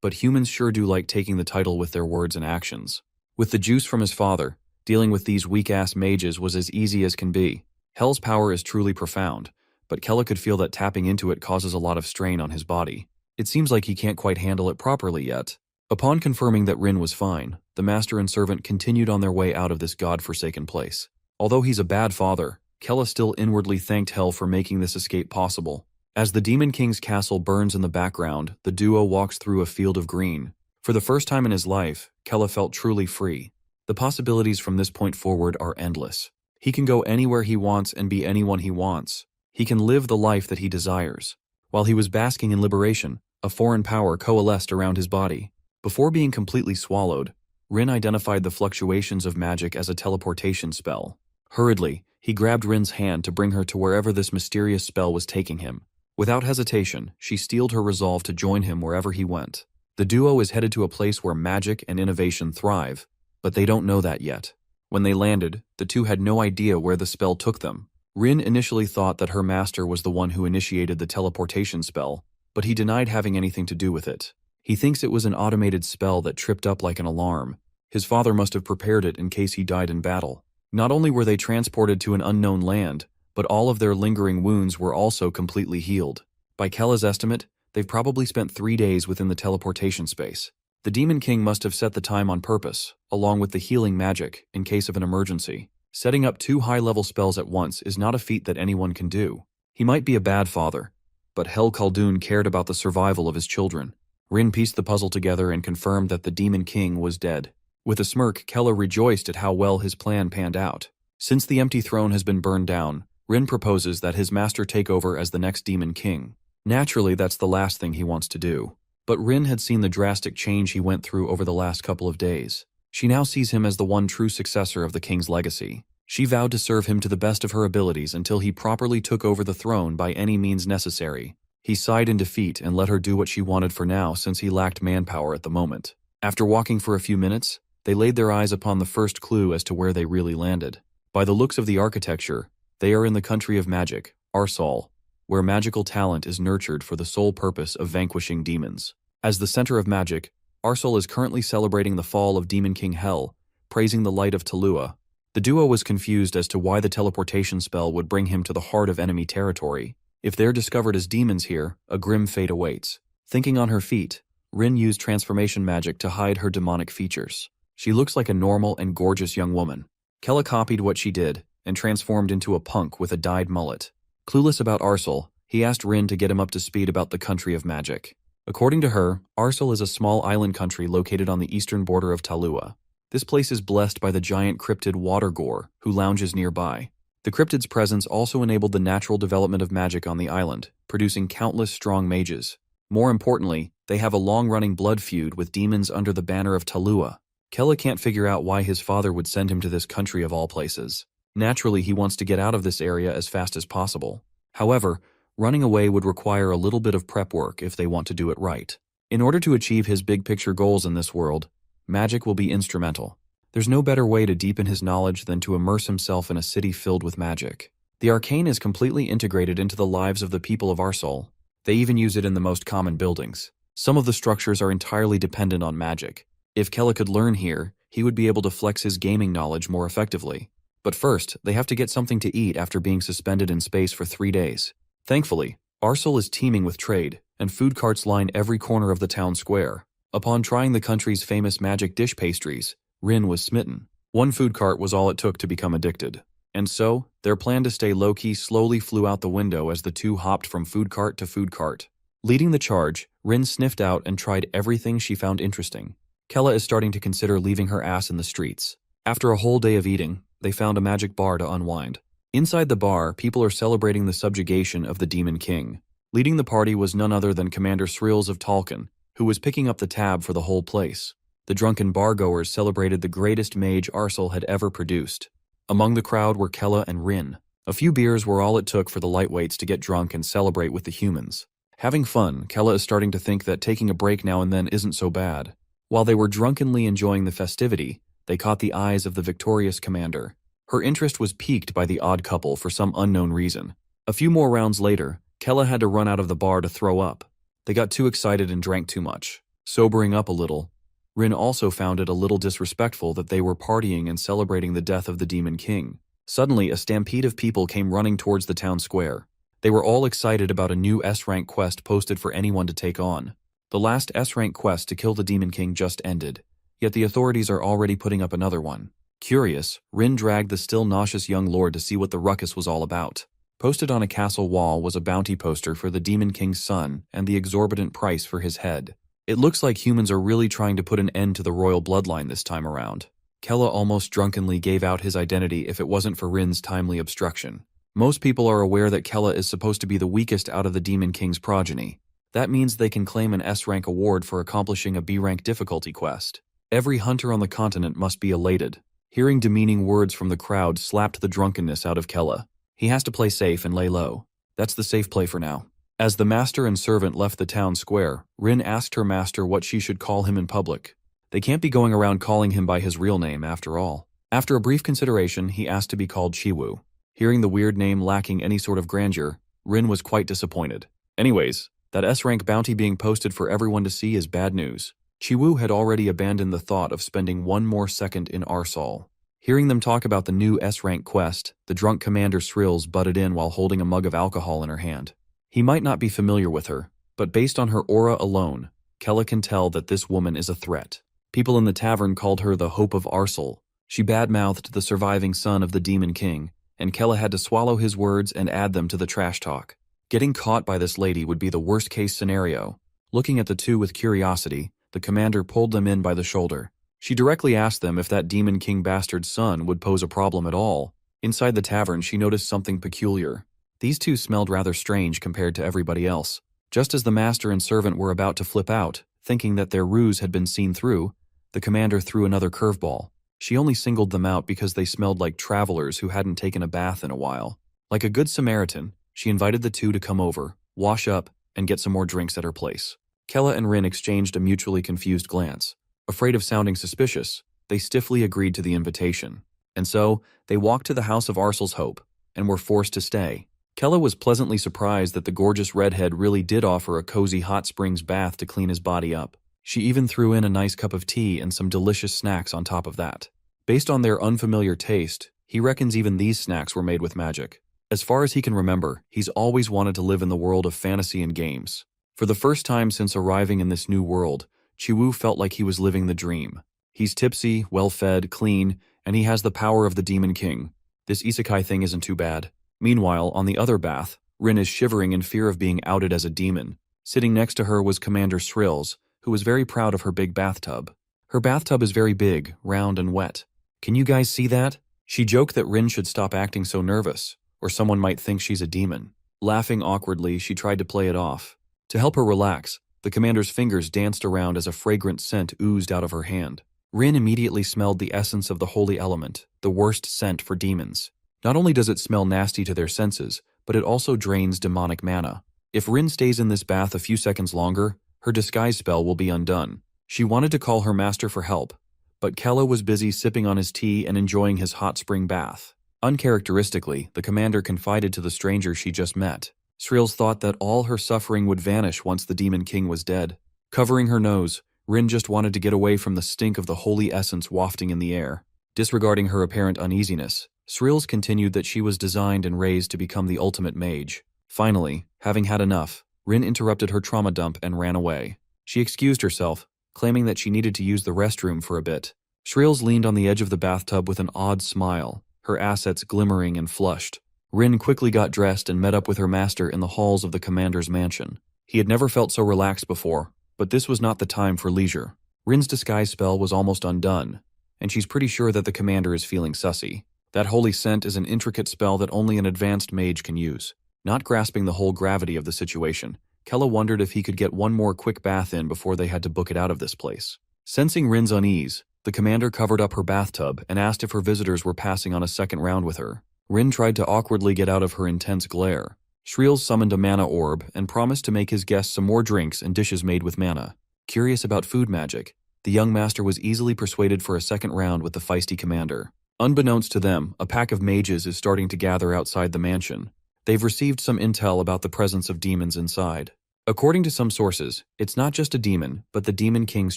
but humans sure do like taking the title with their words and actions. With the juice from his father, dealing with these weak-ass mages was as easy as can be. Hel's power is truly profound, but Kella could feel that tapping into it causes a lot of strain on his body. It seems like he can't quite handle it properly yet. Upon confirming that Rin was fine, the master and servant continued on their way out of this god-forsaken place. Although he's a bad father, Kella still inwardly thanked Hel for making this escape possible. As the Demon King's castle burns in the background, the duo walks through a field of green. For the first time in his life, Kella felt truly free. The possibilities from this point forward are endless. He can go anywhere he wants and be anyone he wants. He can live the life that he desires. While he was basking in liberation, a foreign power coalesced around his body. Before being completely swallowed, Rin identified the fluctuations of magic as a teleportation spell. Hurriedly, he grabbed Rin's hand to bring her to wherever this mysterious spell was taking him. Without hesitation, she steeled her resolve to join him wherever he went. The duo is headed to a place where magic and innovation thrive, but they don't know that yet. When they landed, the two had no idea where the spell took them. Rin initially thought that her master was the one who initiated the teleportation spell, but he denied having anything to do with it. He thinks it was an automated spell that tripped up like an alarm. His father must have prepared it in case he died in battle. Not only were they transported to an unknown land, but all of their lingering wounds were also completely healed. By Kella's estimate, they've probably spent 3 days within the teleportation space. The Demon King must have set the time on purpose, along with the healing magic, in case of an emergency. Setting up 2 high-level spells at once is not a feat that anyone can do. He might be a bad father, but Hel Khaldun cared about the survival of his children. Rin pieced the puzzle together and confirmed that the Demon King was dead. With a smirk, Kella rejoiced at how well his plan panned out. Since the empty throne has been burned down, Rin proposes that his master take over as the next Demon King. Naturally, that's the last thing he wants to do. But Rin had seen the drastic change he went through over the last couple of days. She now sees him as the one true successor of the king's legacy. She vowed to serve him to the best of her abilities until he properly took over the throne by any means necessary. He sighed in defeat and let her do what she wanted for now since he lacked manpower at the moment. After walking for a few minutes, they laid their eyes upon the first clue as to where they really landed. By the looks of the architecture, they are in the country of magic, Arsal, where magical talent is nurtured for the sole purpose of vanquishing demons. As the center of magic, Arsal is currently celebrating the fall of Demon King Hel, praising the light of Talua. The duo was confused as to why the teleportation spell would bring him to the heart of enemy territory. If they're discovered as demons here, a grim fate awaits. Thinking on her feet, Rin used transformation magic to hide her demonic features. She looks like a normal and gorgeous young woman. Kella copied what she did and transformed into a punk with a dyed mullet. Clueless about Arsal, he asked Rin to get him up to speed about the country of magic. According to her, Arsal is a small island country located on the eastern border of Talua. This place is blessed by the giant cryptid Water Gore, who lounges nearby. The cryptid's presence also enabled the natural development of magic on the island, producing countless strong mages. More importantly, they have a long-running blood feud with demons under the banner of Talua. Kella can't figure out why his father would send him to this country of all places. Naturally, he wants to get out of this area as fast as possible. However, running away would require a little bit of prep work if they want to do it right. In order to achieve his big-picture goals in this world, magic will be instrumental. There's no better way to deepen his knowledge than to immerse himself in a city filled with magic. The arcane is completely integrated into the lives of the people of Arsal. They even use it in the most common buildings. Some of the structures are entirely dependent on magic. If Kella could learn here, he would be able to flex his gaming knowledge more effectively. But first, they have to get something to eat after being suspended in space for 3 days. Thankfully, Arsal is teeming with trade, and food carts line every corner of the town square. Upon trying the country's famous magic dish pastries, Rin was smitten. One food cart was all it took to become addicted. And so, their plan to stay low-key slowly flew out the window as the two hopped from food cart to food cart. Leading the charge, Rin sniffed out and tried everything she found interesting. Kella is starting to consider leaving her ass in the streets. After a whole day of eating, they found a magic bar to unwind. Inside the bar, people are celebrating the subjugation of the Demon King. Leading the party was none other than Commander Srills of Talkin, who was picking up the tab for the whole place. The drunken bargoers celebrated the greatest mage Arsal had ever produced. Among the crowd were Kella and Rin. A few beers were all it took for the lightweights to get drunk and celebrate with the humans. Having fun, Kella is starting to think that taking a break now and then isn't so bad. While they were drunkenly enjoying the festivity, they caught the eyes of the victorious commander. Her interest was piqued by the odd couple for some unknown reason. A few more rounds later, Kella had to run out of the bar to throw up. They got too excited and drank too much. Sobering up a little, Rin also found it a little disrespectful that they were partying and celebrating the death of the Demon King. Suddenly, a stampede of people came running towards the town square. They were all excited about a new S-rank quest posted for anyone to take on. The last S-rank quest to kill the Demon King just ended, yet the authorities are already putting up another one. Curious, Rin dragged the still nauseous young lord to see what the ruckus was all about. Posted on a castle wall was a bounty poster for the Demon King's son and the exorbitant price for his head. It looks like humans are really trying to put an end to the royal bloodline this time around. Kella almost drunkenly gave out his identity if it wasn't for Rin's timely obstruction. Most people are aware that Kella is supposed to be the weakest out of the Demon King's progeny. That means they can claim an S-rank award for accomplishing a B-rank difficulty quest. Every hunter on the continent must be elated. Hearing demeaning words from the crowd slapped the drunkenness out of Kella. He has to play safe and lay low. That's the safe play for now. As the master and servant left the town square, Rin asked her master what she should call him in public. They can't be going around calling him by his real name after all. After a brief consideration, he asked to be called Chiwu. Hearing the weird name lacking any sort of grandeur, Rin was quite disappointed. Anyways, that S-rank bounty being posted for everyone to see is bad news. Chiwu had already abandoned the thought of spending one more second in Arsal. Hearing them talk about the new S-rank quest, the drunk Commander Srills butted in while holding a mug of alcohol in her hand. He might not be familiar with her, but based on her aura alone, Kella can tell that this woman is a threat. People in the tavern called her the Hope of Arsal. She bad-mouthed the surviving son of the Demon King, and Kella had to swallow his words and add them to the trash talk. Getting caught by this lady would be the worst-case scenario. Looking at the two with curiosity, the commander pulled them in by the shoulder. She directly asked them if that Demon King bastard's son would pose a problem at all. Inside the tavern, she noticed something peculiar. These two smelled rather strange compared to everybody else. Just as the master and servant were about to flip out, thinking that their ruse had been seen through, the commander threw another curveball. She only singled them out because they smelled like travelers who hadn't taken a bath in a while. Like a good Samaritan, she invited the two to come over, wash up, and get some more drinks at her place. Kella and Rin exchanged a mutually confused glance. Afraid of sounding suspicious, they stiffly agreed to the invitation. And so, they walked to the House of Arsal's Hope, and were forced to stay. Kella was pleasantly surprised that the gorgeous redhead really did offer a cozy hot springs bath to clean his body up. She even threw in a nice cup of tea and some delicious snacks on top of that. Based on their unfamiliar taste, he reckons even these snacks were made with magic. As far as he can remember, he's always wanted to live in the world of fantasy and games. For the first time since arriving in this new world, Chiwu felt like he was living the dream. He's tipsy, well-fed, clean, and he has the power of the Demon King. This isekai thing isn't too bad. Meanwhile, on the other bath, Rin is shivering in fear of being outed as a demon. Sitting next to her was Commander Shrills, who was very proud of her big bathtub. Her bathtub is very big, round and wet. Can you guys see that? She joked that Rin should stop acting so nervous, or someone might think she's a demon. Laughing awkwardly, she tried to play it off. To help her relax, the commander's fingers danced around as a fragrant scent oozed out of her hand. Rin immediately smelled the essence of the holy element, the worst scent for demons. Not only does it smell nasty to their senses, but it also drains demonic mana. If Rin stays in this bath a few seconds longer, her disguise spell will be undone. She wanted to call her master for help, but Yahello was busy sipping on his tea and enjoying his hot spring bath. Uncharacteristically, the commander confided to the stranger she just met. Shrills thought that all her suffering would vanish once the Demon King was dead. Covering her nose, Rin just wanted to get away from the stink of the holy essence wafting in the air. Disregarding her apparent uneasiness, Shrills continued that she was designed and raised to become the ultimate mage. Finally, having had enough, Rin interrupted her trauma dump and ran away. She excused herself, claiming that she needed to use the restroom for a bit. Shrills leaned on the edge of the bathtub with an odd smile, her assets glimmering and flushed. Rin quickly got dressed and met up with her master in the halls of the commander's mansion. He had never felt so relaxed before, but this was not the time for leisure. Rin's disguise spell was almost undone, and she's pretty sure that the commander is feeling sussy. That holy scent is an intricate spell that only an advanced mage can use. Not grasping the whole gravity of the situation, Yahello wondered if he could get one more quick bath in before they had to book it out of this place. Sensing Rin's unease, the commander covered up her bathtub and asked if her visitors were passing on a second round with her. Rin tried to awkwardly get out of her intense glare. Shrills summoned a mana orb and promised to make his guests some more drinks and dishes made with mana. Curious about food magic, the young master was easily persuaded for a second round with the feisty commander. Unbeknownst to them, a pack of mages is starting to gather outside the mansion. They've received some intel about the presence of demons inside. According to some sources, it's not just a demon, but the Demon King's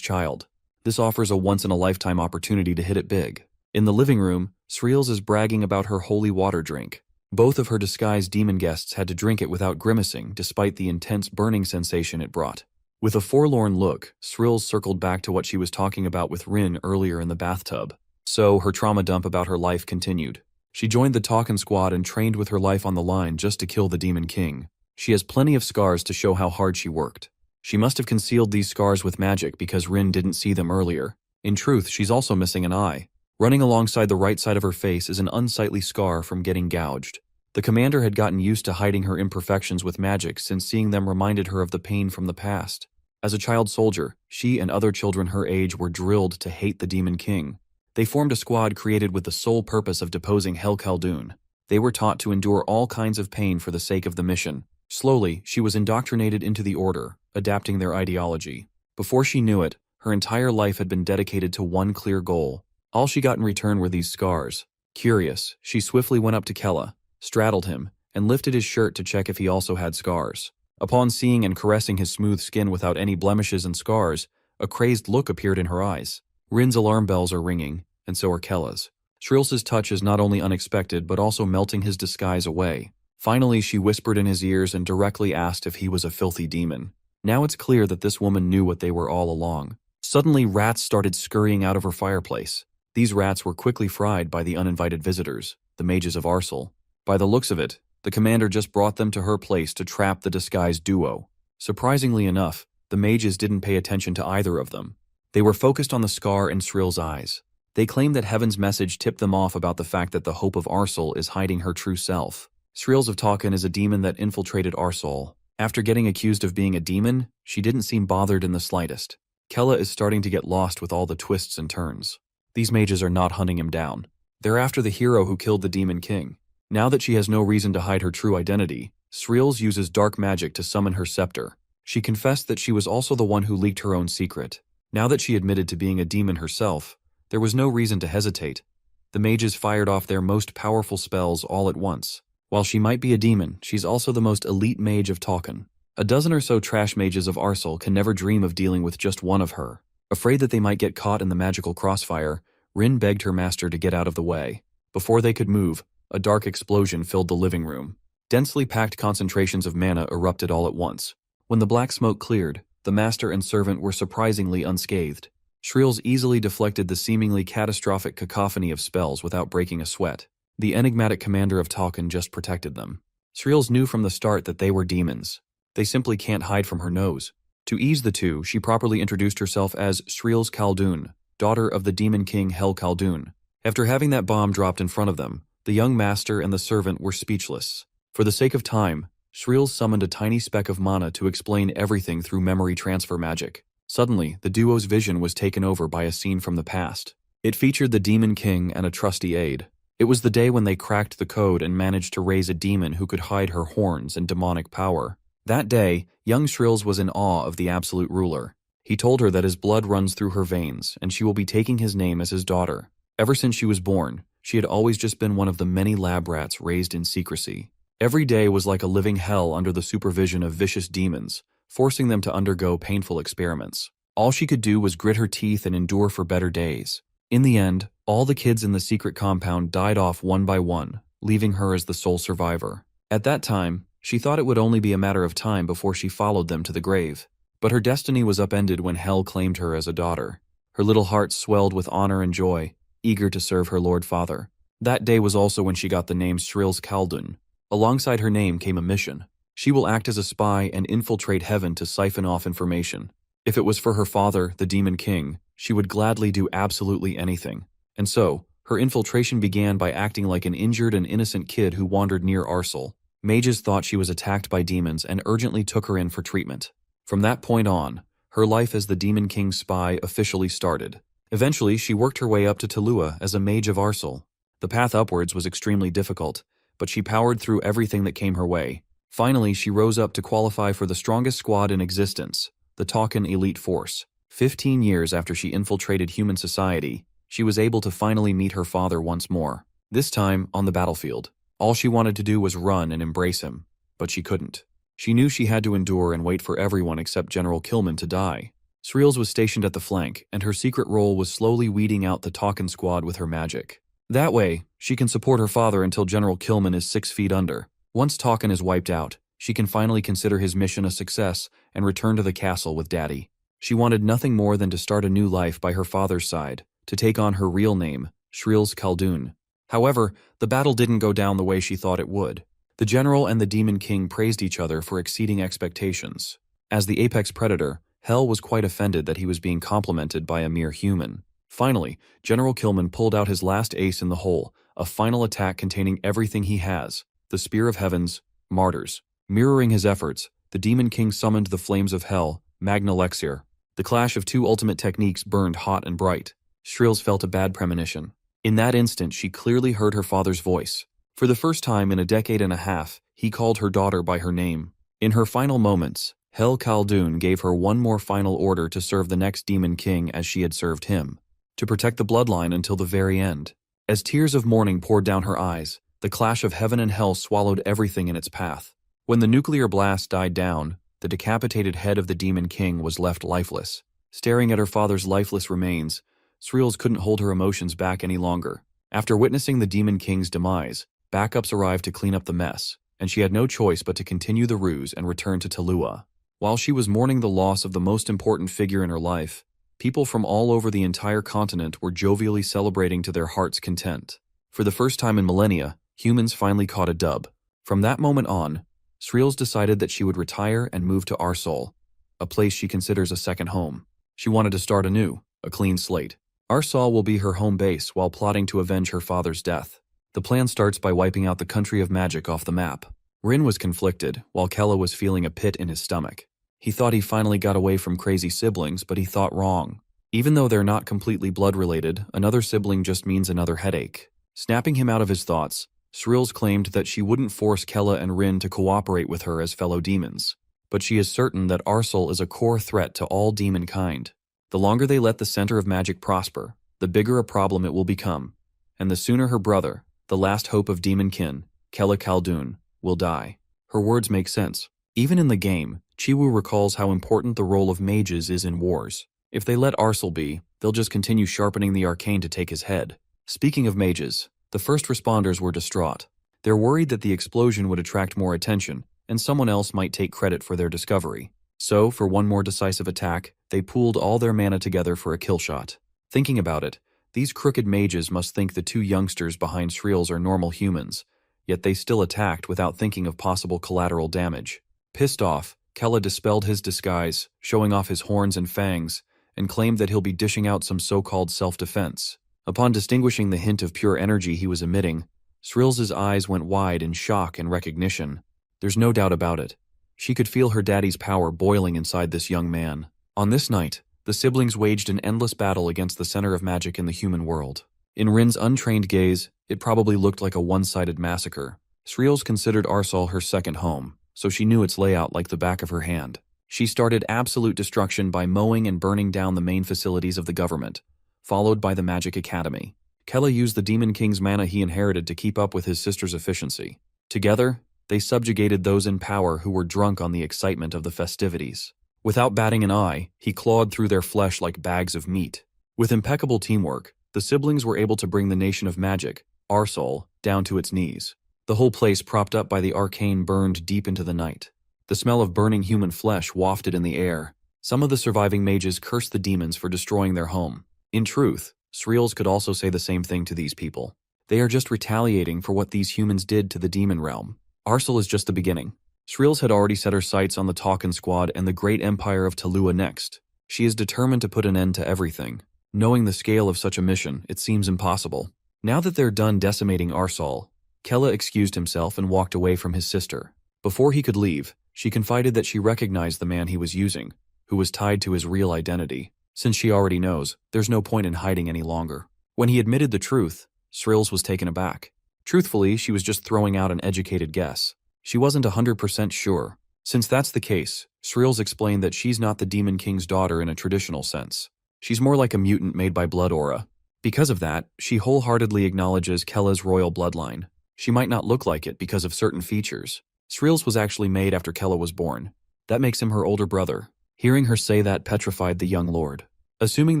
child. This offers a once-in-a-lifetime opportunity to hit it big. In the living room, Shrills is bragging about her holy water drink. Both of her disguised demon guests had to drink it without grimacing, despite the intense burning sensation it brought. With a forlorn look, Shrills circled back to what she was talking about with Rin earlier in the bathtub. So, her trauma dump about her life continued. She joined the Talkin' Squad and trained with her life on the line just to kill the Demon King. She has plenty of scars to show how hard she worked. She must have concealed these scars with magic because Rin didn't see them earlier. In truth, she's also missing an eye. Running alongside the right side of her face is an unsightly scar from getting gouged. The commander had gotten used to hiding her imperfections with magic since seeing them reminded her of the pain from the past. As a child soldier, she and other children her age were drilled to hate the Demon King. They formed a squad created with the sole purpose of deposing Hel Khaldun. They were taught to endure all kinds of pain for the sake of the mission. Slowly, she was indoctrinated into the order, adapting their ideology. Before she knew it, her entire life had been dedicated to one clear goal. All she got in return were these scars. Curious, she swiftly went up to Yahello, straddled him, and lifted his shirt to check if he also had scars. Upon seeing and caressing his smooth skin without any blemishes and scars, a crazed look appeared in her eyes. Rin's alarm bells are ringing, and so are Yahello's. Shrills' touch is not only unexpected but also melting his disguise away. Finally, she whispered in his ears and directly asked if he was a filthy demon. Now it's clear that this woman knew what they were all along. Suddenly, rats started scurrying out of her fireplace. These rats were quickly fried by the uninvited visitors, the mages of Arsal. By the looks of it, the commander just brought them to her place to trap the disguised duo. Surprisingly enough, the mages didn't pay attention to either of them. They were focused on the scar in Shrill's eyes. They claimed that Heaven's message tipped them off about the fact that the Hope of Arsal is hiding her true self. Shrills of Talkin is a demon that infiltrated Arsal. After getting accused of being a demon, she didn't seem bothered in the slightest. Yahello is starting to get lost with all the twists and turns. These mages are not hunting him down. They're after the hero who killed the Demon King. Now that she has no reason to hide her true identity, Shrills uses dark magic to summon her scepter. She confessed that she was also the one who leaked her own secret. Now that she admitted to being a demon herself, there was no reason to hesitate. The mages fired off their most powerful spells all at once. While she might be a demon, she's also the most elite mage of Talkin. A dozen or so trash mages of Arsal can never dream of dealing with just one of her. Afraid that they might get caught in the magical crossfire, Rin begged her master to get out of the way. Before they could move, a dark explosion filled the living room. Densely packed concentrations of mana erupted all at once. When the black smoke cleared, the master and servant were surprisingly unscathed. Shrills easily deflected the seemingly catastrophic cacophony of spells without breaking a sweat. The enigmatic commander of Talkin just protected them. Shrills knew from the start that they were demons. They simply can't hide from her nose. To ease the two, she properly introduced herself as Shreels Khaldun, daughter of the demon king Hel Khaldun. After having that bomb dropped in front of them, the young master and the servant were speechless. For the sake of time, Shreels summoned a tiny speck of mana to explain everything through memory transfer magic. Suddenly, the duo's vision was taken over by a scene from the past. It featured the demon king and a trusty aide. It was the day when they cracked the code and managed to raise a demon who could hide her horns and demonic power. That day, young Shreels was in awe of the absolute ruler. He told her that his blood runs through her veins, and she will be taking his name as his daughter. Ever since she was born, she had always just been one of the many lab rats raised in secrecy. Every day was like a living hell under the supervision of vicious demons, forcing them to undergo painful experiments. All she could do was grit her teeth and endure for better days. In the end, all the kids in the secret compound died off one by one, leaving her as the sole survivor. At that time, she thought it would only be a matter of time before she followed them to the grave. But her destiny was upended when Hel claimed her as a daughter. Her little heart swelled with honor and joy, eager to serve her Lord Father. That day was also when she got the name Shreels Khaldun. Alongside her name came a mission. She will act as a spy and infiltrate heaven to siphon off information. If it was for her father, the Demon King, she would gladly do absolutely anything. And so, her infiltration began by acting like an injured and innocent kid who wandered near Arsal. Mages thought she was attacked by demons and urgently took her in for treatment. From that point on, her life as the Demon King's spy officially started. Eventually, she worked her way up to Talua as a mage of Arsal. The path upwards was extremely difficult, but she powered through everything that came her way. Finally, she rose up to qualify for the strongest squad in existence, the Taucan Elite Force. 15 years after she infiltrated human society, she was able to finally meet her father once more. This time, on the battlefield. All she wanted to do was run and embrace him, but she couldn't. She knew she had to endure and wait for everyone except General Killman to die. Shreels was stationed at the flank, and her secret role was slowly weeding out the Taucan squad with her magic. That way, she can support her father until General Killman is 6 feet under. Once Taucan is wiped out, she can finally consider his mission a success and return to the castle with Daddy. She wanted nothing more than to start a new life by her father's side, to take on her real name, Shreels Khaldun. However, the battle didn't go down the way she thought it would. The general and the Demon King praised each other for exceeding expectations. As the apex predator, Hel was quite offended that he was being complimented by a mere human. Finally, General Killman pulled out his last ace in the hole, a final attack containing everything he has, the Spear of Heavens, Martyrs. Mirroring his efforts, the Demon King summoned the Flames of Hell, Magna Lexir. The clash of two ultimate techniques burned hot and bright. Shreels felt a bad premonition. In that instant, she clearly heard her father's voice. For the first time in a decade and a half, he called her daughter by her name. In her final moments, Hel Khaldun gave her one more final order to serve the next Demon King as she had served him, to protect the bloodline until the very end. As tears of mourning poured down her eyes, the clash of heaven and hell swallowed everything in its path. When the nuclear blast died down, the decapitated head of the Demon King was left lifeless. Staring at her father's lifeless remains, Shreels couldn't hold her emotions back any longer. After witnessing the Demon King's demise, backups arrived to clean up the mess, and she had no choice but to continue the ruse and return to Talua. While she was mourning the loss of the most important figure in her life, people from all over the entire continent were jovially celebrating to their heart's content. For the first time in millennia, humans finally caught a dub. From that moment on, Shreels decided that she would retire and move to Arsal, a place she considers a second home. She wanted to start anew, a clean slate. Arsal will be her home base while plotting to avenge her father's death. The plan starts by wiping out the country of magic off the map. Rin was conflicted, while Kella was feeling a pit in his stomach. He thought he finally got away from crazy siblings, but he thought wrong. Even though they're not completely blood-related, another sibling just means another headache. Snapping him out of his thoughts, Shreels claimed that she wouldn't force Kella and Rin to cooperate with her as fellow demons. But she is certain that Arsal is a core threat to all demon kind. The longer they let the center of magic prosper, the bigger a problem it will become. And the sooner her brother, the last hope of demon kin, Kella Khaldun, will die. Her words make sense. Even in the game, Chiwu recalls how important the role of mages is in wars. If they let Arsal be, they'll just continue sharpening the arcane to take his head. Speaking of mages, the first responders were distraught. They're worried that the explosion would attract more attention, and someone else might take credit for their discovery. So, for one more decisive attack, they pooled all their mana together for a kill shot. Thinking about it, these crooked mages must think the two youngsters behind Shreels are normal humans, yet they still attacked without thinking of possible collateral damage. Pissed off, Kella dispelled his disguise, showing off his horns and fangs, and claimed that he'll be dishing out some so-called self-defense. Upon distinguishing the hint of pure energy he was emitting, Sril's eyes went wide in shock and recognition. There's no doubt about it. She could feel her daddy's power boiling inside this young man. On this night, the siblings waged an endless battle against the center of magic in the human world. In Rin's untrained gaze, it probably looked like a one-sided massacre. Sril's considered Arsal her second home, so she knew its layout like the back of her hand. She started absolute destruction by mowing and burning down the main facilities of the government, followed by the Magic Academy. Kella used the Demon King's mana he inherited to keep up with his sister's efficiency. Together, they subjugated those in power who were drunk on the excitement of the festivities. Without batting an eye, he clawed through their flesh like bags of meat. With impeccable teamwork, the siblings were able to bring the nation of magic, Arsal, down to its knees. The whole place propped up by the arcane burned deep into the night. The smell of burning human flesh wafted in the air. Some of the surviving mages cursed the demons for destroying their home. In truth, Sril's could also say the same thing to these people. They are just retaliating for what these humans did to the demon realm. Arsal is just the beginning. Sril's had already set her sights on the Talkin Squad and the great empire of Talua next. She is determined to put an end to everything. Knowing the scale of such a mission, it seems impossible. Now that they're done decimating Arsal, Kella excused himself and walked away from his sister. Before he could leave, she confided that she recognized the man he was using, who was tied to his real identity. Since she already knows, there's no point in hiding any longer. When he admitted the truth, Sril's was taken aback. Truthfully, she was just throwing out an educated guess. She wasn't 100% sure. Since that's the case, Sril's explained that she's not the Demon King's daughter in a traditional sense. She's more like a mutant made by blood aura. Because of that, she wholeheartedly acknowledges Kella's royal bloodline. She might not look like it because of certain features. Sril's was actually made after Kella was born. That makes him her older brother. Hearing her say that petrified the young lord. Assuming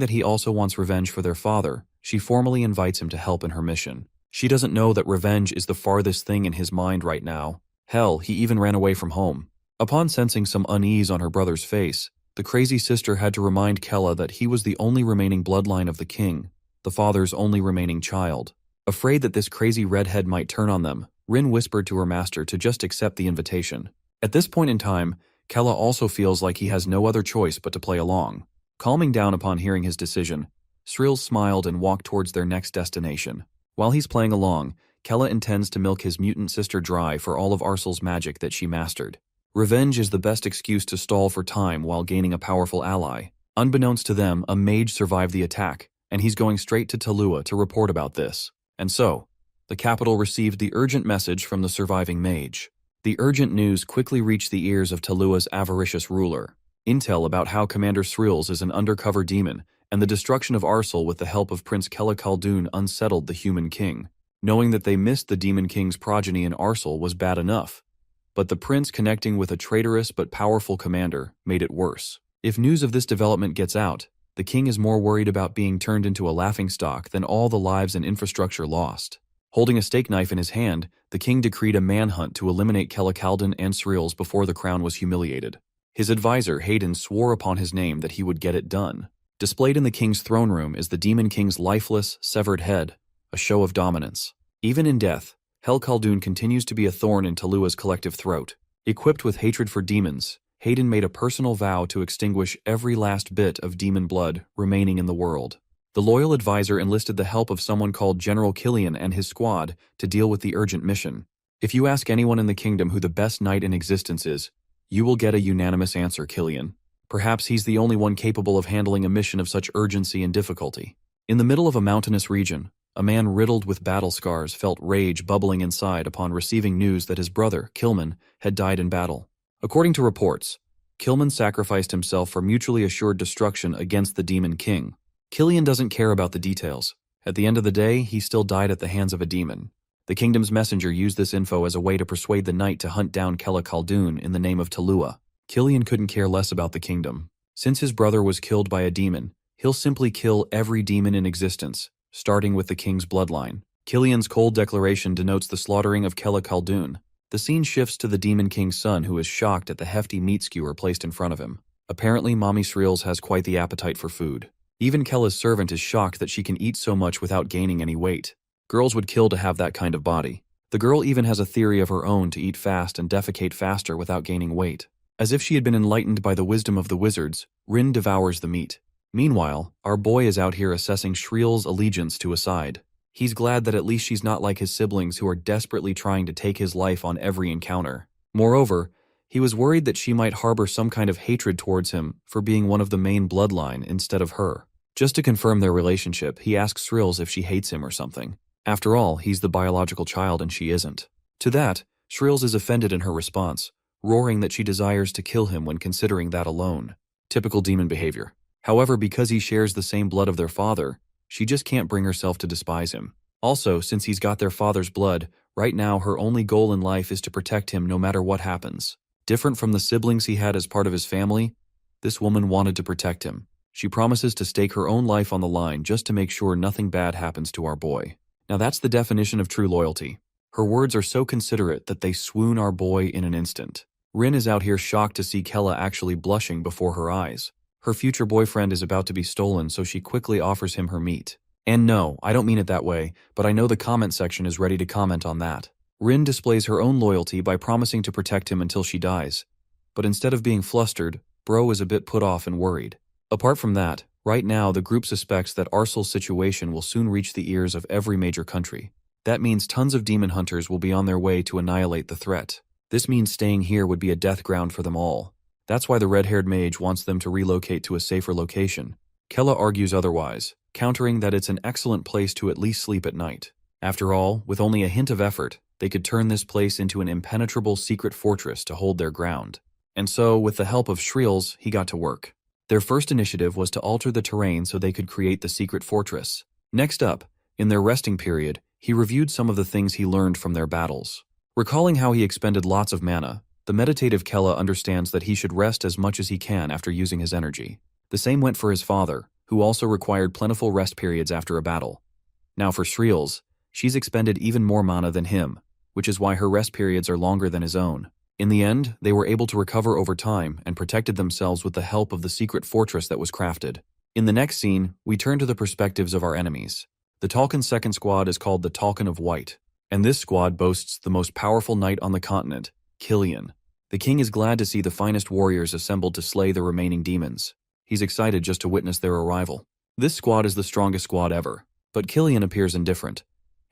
that he also wants revenge for their father, she formally invites him to help in her mission. She doesn't know that revenge is the farthest thing in his mind right now. Hell, he even ran away from home. Upon sensing some unease on her brother's face, the crazy sister had to remind Kella that he was the only remaining bloodline of the king, the father's only remaining child. Afraid that this crazy redhead might turn on them, Rin whispered to her master to just accept the invitation. At this point in time, Kella also feels like he has no other choice but to play along. Calming down upon hearing his decision, Sril smiled and walked towards their next destination. While he's playing along, Kella intends to milk his mutant sister dry for all of Arsal's magic that she mastered. Revenge is the best excuse to stall for time while gaining a powerful ally. Unbeknownst to them, a mage survived the attack, and he's going straight to Talua to report about this. And so, the capital received the urgent message from the surviving mage. The urgent news quickly reached the ears of Talua's avaricious ruler. Intel about how Commander Srils is an undercover demon, and the destruction of Arsal with the help of Prince Kella Khaldun unsettled the human king. Knowing that they missed the Demon King's progeny in Arsal was bad enough, but the prince connecting with a traitorous but powerful commander made it worse. If news of this development gets out, the king is more worried about being turned into a laughingstock than all the lives and infrastructure lost. Holding a steak knife in his hand, the king decreed a manhunt to eliminate Kella Khaldun and Srils before the crown was humiliated. His advisor, Hayden, swore upon his name that he would get it done. Displayed in the king's throne room is the Demon King's lifeless, severed head, a show of dominance. Even in death, Hel Khaldun continues to be a thorn in Talua's collective throat. Equipped with hatred for demons, Hayden made a personal vow to extinguish every last bit of demon blood remaining in the world. The loyal advisor enlisted the help of someone called General Killian and his squad to deal with the urgent mission. If you ask anyone in the kingdom who the best knight in existence is, you will get a unanimous answer, Killian. Perhaps he's the only one capable of handling a mission of such urgency and difficulty. In the middle of a mountainous region, a man riddled with battle scars felt rage bubbling inside upon receiving news that his brother, Kilman, had died in battle. According to reports, Kilman sacrificed himself for mutually assured destruction against the Demon King. Killian doesn't care about the details. At the end of the day, he still died at the hands of a demon. The kingdom's messenger used this info as a way to persuade the knight to hunt down Kella Khaldun in the name of Talua. Killian couldn't care less about the kingdom. Since his brother was killed by a demon, he'll simply kill every demon in existence, starting with the king's bloodline. Killian's cold declaration denotes the slaughtering of Kella Khaldun. The scene shifts to the Demon King's son, who is shocked at the hefty meat skewer placed in front of him. Apparently, Mommy Srils has quite the appetite for food. Even Kella's servant is shocked that she can eat so much without gaining any weight. Girls would kill to have that kind of body. The girl even has a theory of her own to eat fast and defecate faster without gaining weight. As if she had been enlightened by the wisdom of the wizards, Rin devours the meat. Meanwhile, our boy is out here assessing Shriel's allegiance to a side. He's glad that at least she's not like his siblings who are desperately trying to take his life on every encounter. Moreover, he was worried that she might harbor some kind of hatred towards him for being one of the main bloodline instead of her. Just to confirm their relationship, he asks Shriels if she hates him or something. After all, he's the biological child and she isn't. To that, Shriels is offended in her response, roaring that she desires to kill him when considering that alone. Typical demon behavior. However, because he shares the same blood of their father, she just can't bring herself to despise him. Also, since he's got their father's blood, right now her only goal in life is to protect him no matter what happens. Different from the siblings he had as part of his family, this woman wanted to protect him. She promises to stake her own life on the line just to make sure nothing bad happens to our boy. Now that's the definition of true loyalty. Her words are so considerate that they swoon our boy in an instant. Rin is out here shocked to see Kella actually blushing before her eyes. Her future boyfriend is about to be stolen, so she quickly offers him her meat. And no, I don't mean it that way, but I know the comment section is ready to comment on that. Rin displays her own loyalty by promising to protect him until she dies. But instead of being flustered, Bro is a bit put off and worried. Apart from that, right now the group suspects that Arsel's situation will soon reach the ears of every major country. That means tons of demon hunters will be on their way to annihilate the threat. This means staying here would be a death ground for them all. That's why the red-haired mage wants them to relocate to a safer location. Kella argues otherwise, countering that it's an excellent place to at least sleep at night. After all, with only a hint of effort, they could turn this place into an impenetrable secret fortress to hold their ground. And so, with the help of Shriels, he got to work. Their first initiative was to alter the terrain so they could create the secret fortress. Next up, in their resting period, he reviewed some of the things he learned from their battles. Recalling how he expended lots of mana, the meditative Kella understands that he should rest as much as he can after using his energy. The same went for his father, who also required plentiful rest periods after a battle. Now for Shriels, she's expended even more mana than him, which is why her rest periods are longer than his own. In the end, they were able to recover over time and protected themselves with the help of the secret fortress that was crafted. In the next scene, we turn to the perspectives of our enemies. The Talkin's second squad is called the Talkin of White, and this squad boasts the most powerful knight on the continent, Killian. The king is glad to see the finest warriors assembled to slay the remaining demons. He's excited just to witness their arrival. This squad is the strongest squad ever, but Killian appears indifferent,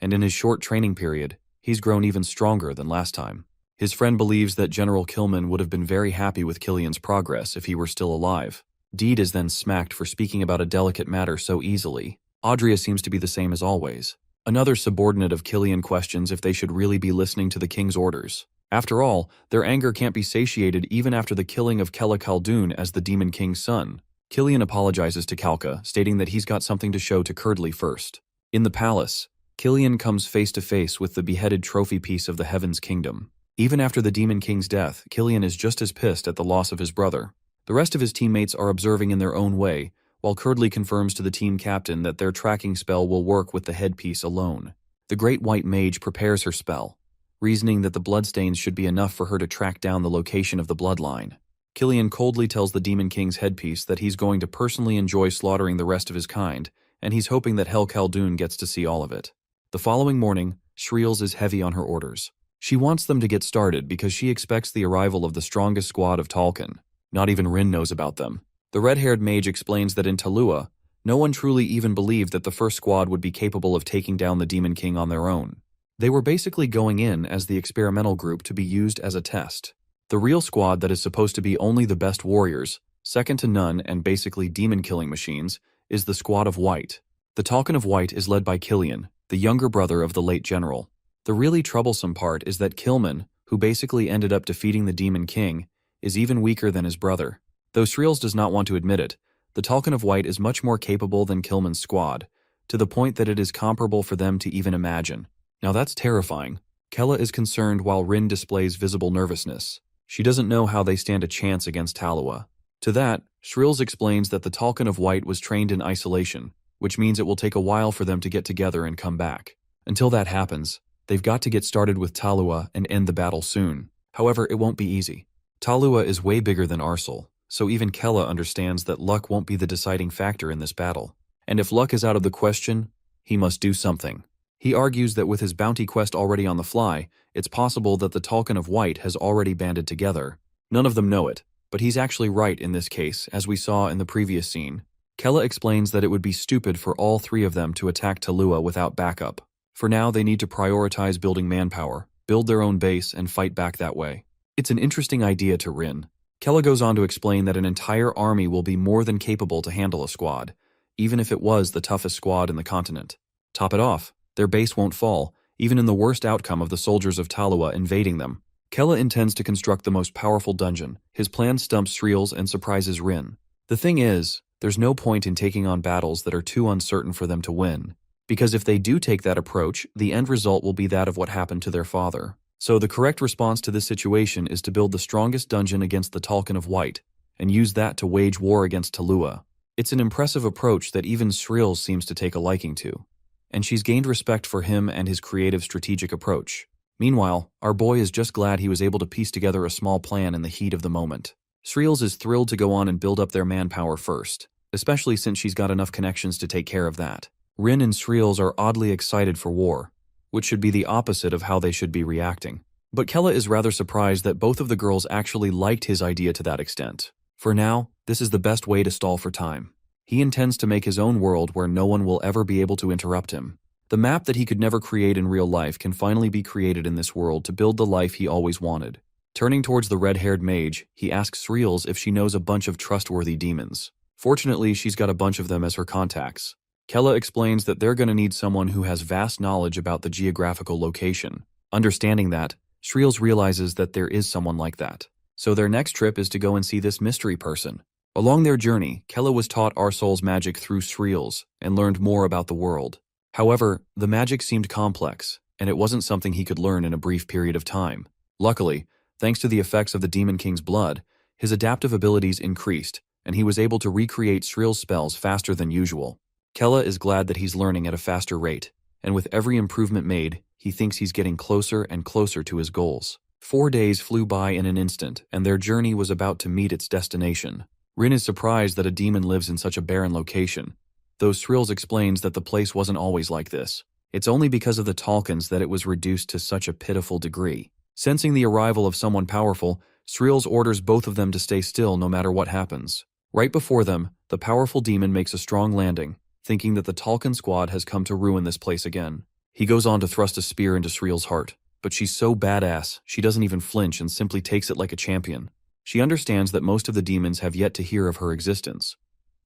and in his short training period, he's grown even stronger than last time. His friend believes that General Killman would have been very happy with Killian's progress if he were still alive. Deed is then smacked for speaking about a delicate matter so easily. Audria seems to be the same as always. Another subordinate of Killian questions if they should really be listening to the king's orders. After all, their anger can't be satiated even after the killing of Kella Khaldun as the Demon King's son. Killian apologizes to Kalka, stating that he's got something to show to Curdly first. In the palace, Killian comes face to face with the beheaded trophy piece of the Heaven's Kingdom. Even after the Demon King's death, Killian is just as pissed at the loss of his brother. The rest of his teammates are observing in their own way, while Curdly confirms to the team captain that their tracking spell will work with the headpiece alone. The Great White Mage prepares her spell, reasoning that the bloodstains should be enough for her to track down the location of the bloodline. Killian coldly tells the Demon King's headpiece that he's going to personally enjoy slaughtering the rest of his kind, and he's hoping that Hel Khaldun gets to see all of it. The following morning, Shriels is heavy on her orders. She wants them to get started because she expects the arrival of the strongest squad of Talkin. Not even Rin knows about them. The red-haired mage explains that in Talua, no one truly even believed that the first squad would be capable of taking down the Demon King on their own. They were basically going in as the experimental group to be used as a test. The real squad that is supposed to be only the best warriors, second to none and basically demon-killing machines, is the Squad of White. The Talkin of White is led by Killian, the younger brother of the late general. The really troublesome part is that Killman, who basically ended up defeating the Demon King, is even weaker than his brother. Though Shriels does not want to admit it, the Talkin of White is much more capable than Killman's squad, to the point that it is comparable for them to even imagine. Now that's terrifying. Kella is concerned while Rin displays visible nervousness. She doesn't know how they stand a chance against Talua. To that, Shriels explains that the Talkin of White was trained in isolation, which means it will take a while for them to get together and come back. Until that happens, they've got to get started with Talua and end the battle soon. However, it won't be easy. Talua is way bigger than Arsel, so even Kella understands that luck won't be the deciding factor in this battle. And if luck is out of the question, he must do something. He argues that with his bounty quest already on the fly, it's possible that the Talkin of White has already banded together. None of them know it, but he's actually right in this case, as we saw in the previous scene. Kella explains that it would be stupid for all three of them to attack Talua without backup. For now, they need to prioritize building manpower, build their own base, and fight back that way. It's an interesting idea to Rin. Kella goes on to explain that an entire army will be more than capable to handle a squad, even if it was the toughest squad in the continent. Top it off, their base won't fall, even in the worst outcome of the soldiers of Talua invading them. Kella intends to construct the most powerful dungeon. His plan stumps Sriels and surprises Rin. The thing is, there's no point in taking on battles that are too uncertain for them to win, because if they do take that approach, the end result will be that of what happened to their father. So the correct response to this situation is to build the strongest dungeon against the Talcan of White, and use that to wage war against Talua. It's an impressive approach that even Sriels seems to take a liking to, and she's gained respect for him and his creative strategic approach. Meanwhile, our boy is just glad he was able to piece together a small plan in the heat of the moment. Sriels is thrilled to go on and build up their manpower first, especially since she's got enough connections to take care of that. Rin and Sriels are oddly excited for war, which should be the opposite of how they should be reacting. But Kella is rather surprised that both of the girls actually liked his idea to that extent. For now, this is the best way to stall for time. He intends to make his own world where no one will ever be able to interrupt him. The map that he could never create in real life can finally be created in this world to build the life he always wanted. Turning towards the red-haired mage, he asks Sriels if she knows a bunch of trustworthy demons. Fortunately, she's got a bunch of them as her contacts. Kella explains that they're going to need someone who has vast knowledge about the geographical location. Understanding that, Sriels realizes that there is someone like that. So their next trip is to go and see this mystery person. Along their journey, Kella was taught Arsol's magic through Sriels and learned more about the world. However, the magic seemed complex, and it wasn't something he could learn in a brief period of time. Luckily, thanks to the effects of the Demon King's blood, his adaptive abilities increased, and he was able to recreate Sriels' spells faster than usual. Kella is glad that he's learning at a faster rate, and with every improvement made, he thinks he's getting closer and closer to his goals. 4 days flew by in an instant, and their journey was about to meet its destination. Rin is surprised that a demon lives in such a barren location, though Sriels explains that the place wasn't always like this. It's only because of the Talcans that it was reduced to such a pitiful degree. Sensing the arrival of someone powerful, Sriels orders both of them to stay still no matter what happens. Right before them, the powerful demon makes a strong landing, thinking that the Talcan squad has come to ruin this place again. He goes on to thrust a spear into Sriels' heart, but she's so badass, she doesn't even flinch and simply takes it like a champion. She understands that most of the demons have yet to hear of her existence,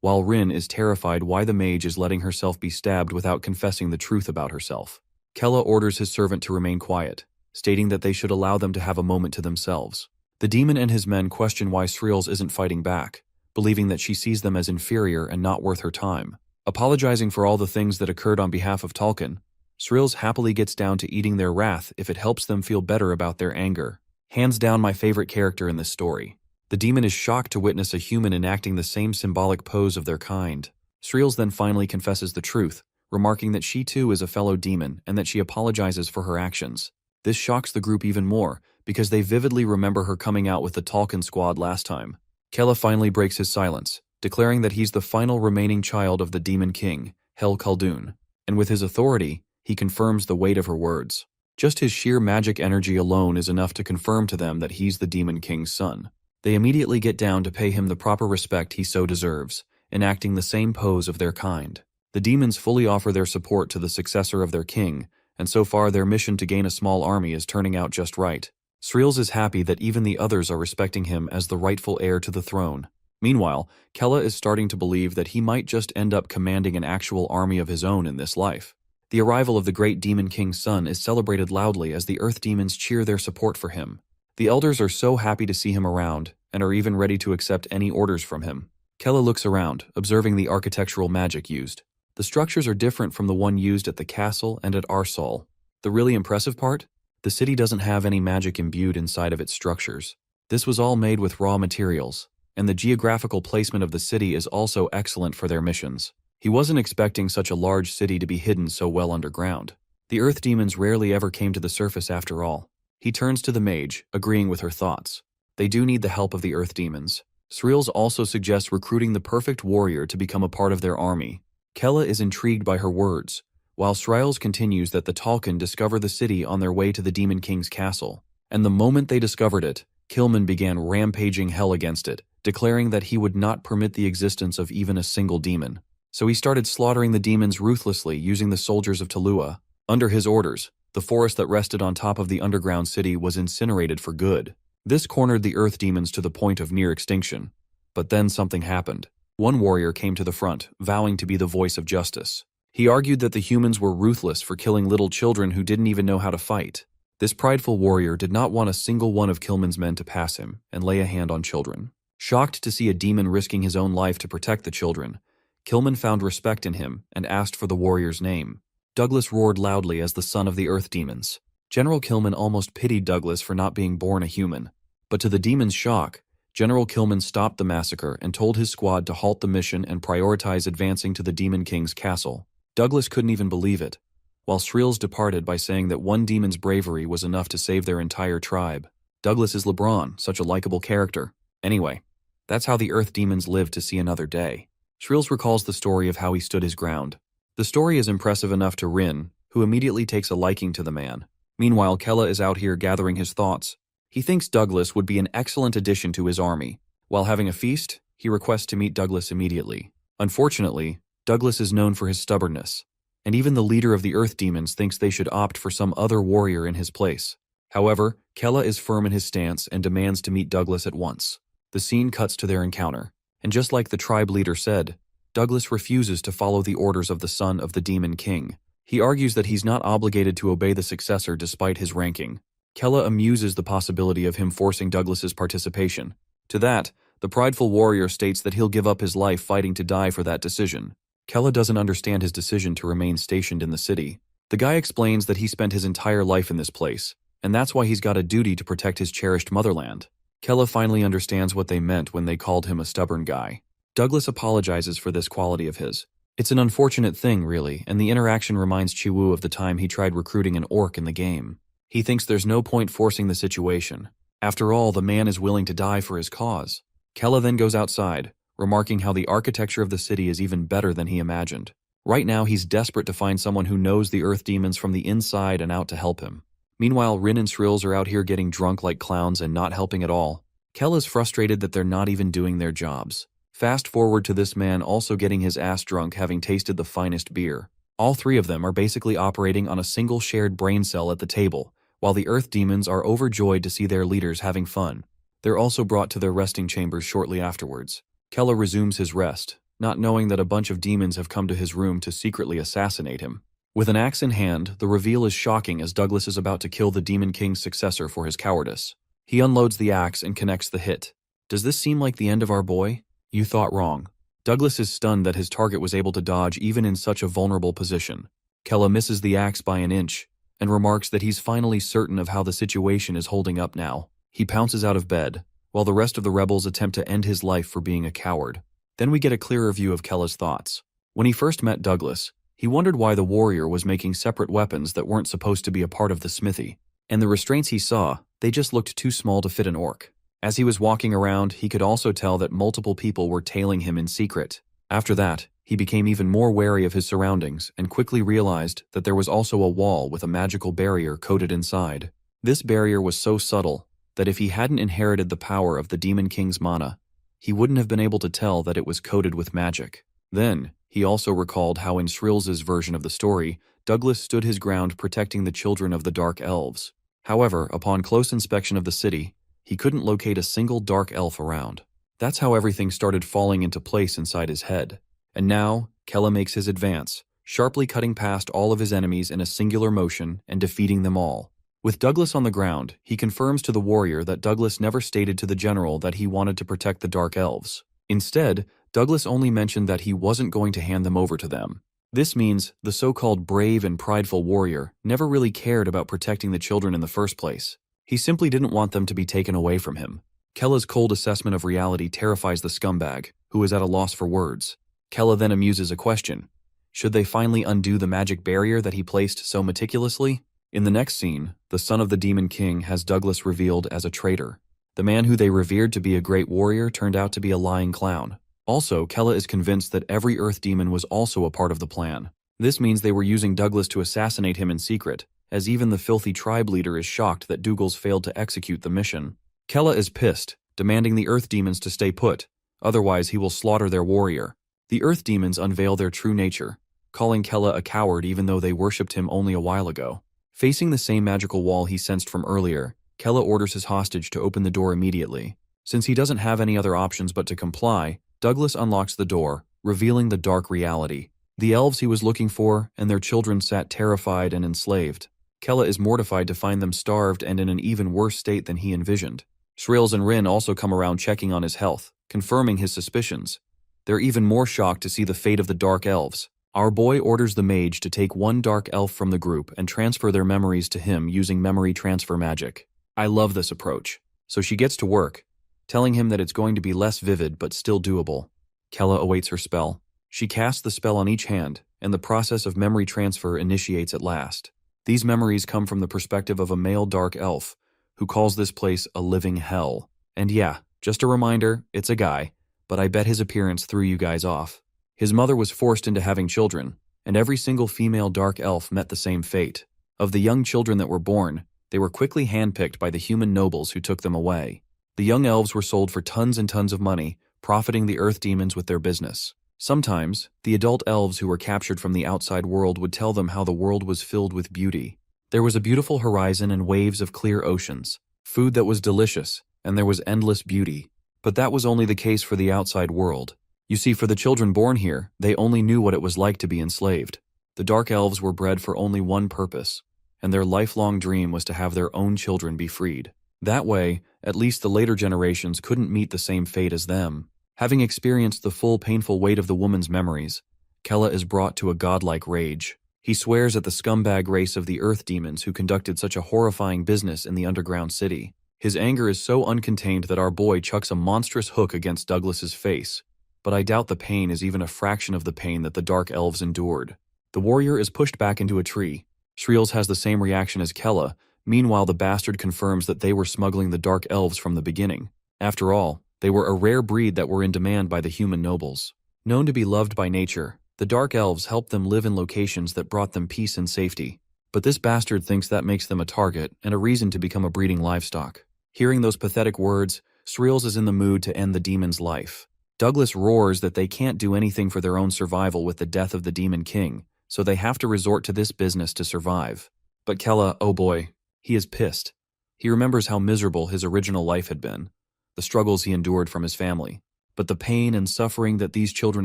while Rin is terrified why the mage is letting herself be stabbed without confessing the truth about herself. Kella orders his servant to remain quiet, stating that they should allow them to have a moment to themselves. The demon and his men question why Sriels isn't fighting back, believing that she sees them as inferior and not worth her time. Apologizing for all the things that occurred on behalf of Talcan, Sriels happily gets down to eating their wrath if it helps them feel better about their anger. Hands down my favorite character in this story. The demon is shocked to witness a human enacting the same symbolic pose of their kind. Sriels then finally confesses the truth, remarking that she too is a fellow demon and that she apologizes for her actions. This shocks the group even more, because they vividly remember her coming out with the Talcan squad last time. Kella finally breaks his silence, declaring that he's the final remaining child of the Demon King, Hel Khaldun, and with his authority, he confirms the weight of her words. Just his sheer magic energy alone is enough to confirm to them that he's the Demon King's son. They immediately get down to pay him the proper respect he so deserves, enacting the same pose of their kind. The demons fully offer their support to the successor of their king, and so far their mission to gain a small army is turning out just right. Sriels is happy that even the others are respecting him as the rightful heir to the throne. Meanwhile, Kella is starting to believe that he might just end up commanding an actual army of his own in this life. The arrival of the great Demon King's son is celebrated loudly as the Earth Demons cheer their support for him. The elders are so happy to see him around, and are even ready to accept any orders from him. Kella looks around, observing the architectural magic used. The structures are different from the one used at the castle and at Arsol. The really impressive part? The city doesn't have any magic imbued inside of its structures. This was all made with raw materials, and the geographical placement of the city is also excellent for their missions. He wasn't expecting such a large city to be hidden so well underground. The Earth Demons rarely ever came to the surface after all. He turns to the mage, agreeing with her thoughts. They do need the help of the Earth Demons. Sriels also suggests recruiting the perfect warrior to become a part of their army. Kella is intrigued by her words, while Sriels continues that the Talcan discover the city on their way to the Demon King's castle. And the moment they discovered it, Kilman began rampaging hell against it, declaring that he would not permit the existence of even a single demon. So he started slaughtering the demons ruthlessly using the soldiers of Tulua. Under his orders, the forest that rested on top of the underground city was incinerated for good. This cornered the earth demons to the point of near extinction. But then something happened. One warrior came to the front, vowing to be the voice of justice. He argued that the humans were ruthless for killing little children who didn't even know how to fight. This prideful warrior did not want a single one of Kilman's men to pass him and lay a hand on children. Shocked to see a demon risking his own life to protect the children, Kilman found respect in him and asked for the warrior's name. Douglas roared loudly as the son of the earth demons. General Kilman almost pitied Douglas for not being born a human. But to the demon's shock, General Kilman stopped the massacre and told his squad to halt the mission and prioritize advancing to the Demon King's castle. Douglas couldn't even believe it, while Shreels departed by saying that one demon's bravery was enough to save their entire tribe. Douglas is LeBron, such a likable character. Anyway, that's how the Earth demons lived to see another day. Shreels recalls the story of how he stood his ground. The story is impressive enough to Rin, who immediately takes a liking to the man. Meanwhile, Kella is out here gathering his thoughts. He thinks Douglas would be an excellent addition to his army. While having a feast, he requests to meet Douglas immediately. Unfortunately, Douglas is known for his stubbornness, and even the leader of the Earth Demons thinks they should opt for some other warrior in his place. However, Kella is firm in his stance and demands to meet Douglas at once. The scene cuts to their encounter, and just like the tribe leader said, Douglas refuses to follow the orders of the son of the Demon King. He argues that he's not obligated to obey the successor despite his ranking. Kella amuses the possibility of him forcing Douglas's participation. To that, the prideful warrior states that he'll give up his life fighting to die for that decision. Kella doesn't understand his decision to remain stationed in the city. The guy explains that he spent his entire life in this place, and that's why he's got a duty to protect his cherished motherland. Kella finally understands what they meant when they called him a stubborn guy. Douglas apologizes for this quality of his. It's an unfortunate thing, really, and the interaction reminds Chiwoo of the time he tried recruiting an orc in the game. He thinks there's no point forcing the situation. After all, the man is willing to die for his cause. Kella then goes outside, remarking how the architecture of the city is even better than he imagined. Right now, he's desperate to find someone who knows the Earth Demons from the inside and out to help him. Meanwhile, Rin and Shrills are out here getting drunk like clowns and not helping at all. Kella's frustrated that they're not even doing their jobs. Fast forward to this man also getting his ass drunk having tasted the finest beer. All three of them are basically operating on a single shared brain cell at the table, while the Earth Demons are overjoyed to see their leaders having fun. They're also brought to their resting chambers shortly afterwards. Kella resumes his rest, not knowing that a bunch of demons have come to his room to secretly assassinate him. With an axe in hand, the reveal is shocking as Douglas is about to kill the Demon King's successor for his cowardice. He unloads the axe and connects the hit. Does this seem like the end of our boy? You thought wrong. Douglas is stunned that his target was able to dodge even in such a vulnerable position. Kella misses the axe by an inch, and remarks that he's finally certain of how the situation is holding up now. He pounces out of bed, while the rest of the rebels attempt to end his life for being a coward. Then we get a clearer view of Kella's thoughts. When he first met Douglas, he wondered why the warrior was making separate weapons that weren't supposed to be a part of the smithy. And the restraints he saw, they just looked too small to fit an orc. As he was walking around, he could also tell that multiple people were tailing him in secret. After that, he became even more wary of his surroundings and quickly realized that there was also a wall with a magical barrier coated inside. This barrier was so subtle that if he hadn't inherited the power of the Demon King's mana, he wouldn't have been able to tell that it was coated with magic. Then, he also recalled how in Shrills' version of the story, Douglas stood his ground protecting the children of the Dark Elves. However, upon close inspection of the city, he couldn't locate a single Dark Elf around. That's how everything started falling into place inside his head. And now, Kella makes his advance, sharply cutting past all of his enemies in a singular motion and defeating them all. With Douglas on the ground, he confirms to the warrior that Douglas never stated to the general that he wanted to protect the Dark Elves. Instead, Douglas only mentioned that he wasn't going to hand them over to them. This means the so-called brave and prideful warrior never really cared about protecting the children in the first place. He simply didn't want them to be taken away from him. Kella's cold assessment of reality terrifies the scumbag, who is at a loss for words. Kella then amuses a question. Should they finally undo the magic barrier that he placed so meticulously? In the next scene, the son of the Demon King has Douglas revealed as a traitor. The man who they revered to be a great warrior turned out to be a lying clown. Also, Kella is convinced that every Earth Demon was also a part of the plan. This means they were using Douglas to assassinate him in secret, as even the filthy tribe leader is shocked that Douglas failed to execute the mission. Kella is pissed, demanding the Earth Demons to stay put, otherwise he will slaughter their warrior. The Earth Demons unveil their true nature, calling Kella a coward even though they worshipped him only a while ago. Facing the same magical wall he sensed from earlier, Kella orders his hostage to open the door immediately. Since he doesn't have any other options but to comply, Douglas unlocks the door, revealing the dark reality. The elves he was looking for and their children sat terrified and enslaved. Kella is mortified to find them starved and in an even worse state than he envisioned. Shrills and Rin also come around checking on his health, confirming his suspicions. They're even more shocked to see the fate of the Dark Elves. Our boy orders the mage to take one Dark Elf from the group and transfer their memories to him using memory transfer magic. I love this approach. So she gets to work, telling him that it's going to be less vivid but still doable. Kella awaits her spell. She casts the spell on each hand, and the process of memory transfer initiates at last. These memories come from the perspective of a male Dark Elf, who calls this place a living hell. And yeah, just a reminder, it's a guy, but I bet his appearance threw you guys off. His mother was forced into having children, and every single female Dark Elf met the same fate. Of the young children that were born, they were quickly handpicked by the human nobles who took them away. The young elves were sold for tons and tons of money, profiting the Earth Demons with their business. Sometimes, the adult elves who were captured from the outside world would tell them how the world was filled with beauty. There was a beautiful horizon and waves of clear oceans, food that was delicious, and there was endless beauty. But that was only the case for the outside world. You see, for the children born here, they only knew what it was like to be enslaved. The Dark Elves were bred for only one purpose, and their lifelong dream was to have their own children be freed. That way, at least the later generations couldn't meet the same fate as them. Having experienced the full painful weight of the woman's memories, Kella is brought to a godlike rage. He swears at the scumbag race of the Earth Demons who conducted such a horrifying business in the underground city. His anger is so uncontained that our boy chucks a monstrous hook against Douglas's face, but I doubt the pain is even a fraction of the pain that the Dark Elves endured. The warrior is pushed back into a tree. Shrills has the same reaction as Kella. Meanwhile, the bastard confirms that they were smuggling the Dark Elves from the beginning. After all, they were a rare breed that were in demand by the human nobles. Known to be loved by nature, the Dark Elves helped them live in locations that brought them peace and safety. But this bastard thinks that makes them a target and a reason to become a breeding livestock. Hearing those pathetic words, Shrills is in the mood to end the demon's life. Douglas roars that they can't do anything for their own survival with the death of the Demon King, so they have to resort to this business to survive. But Kella, oh boy, he is pissed. He remembers how miserable his original life had been, the struggles he endured from his family. But the pain and suffering that these children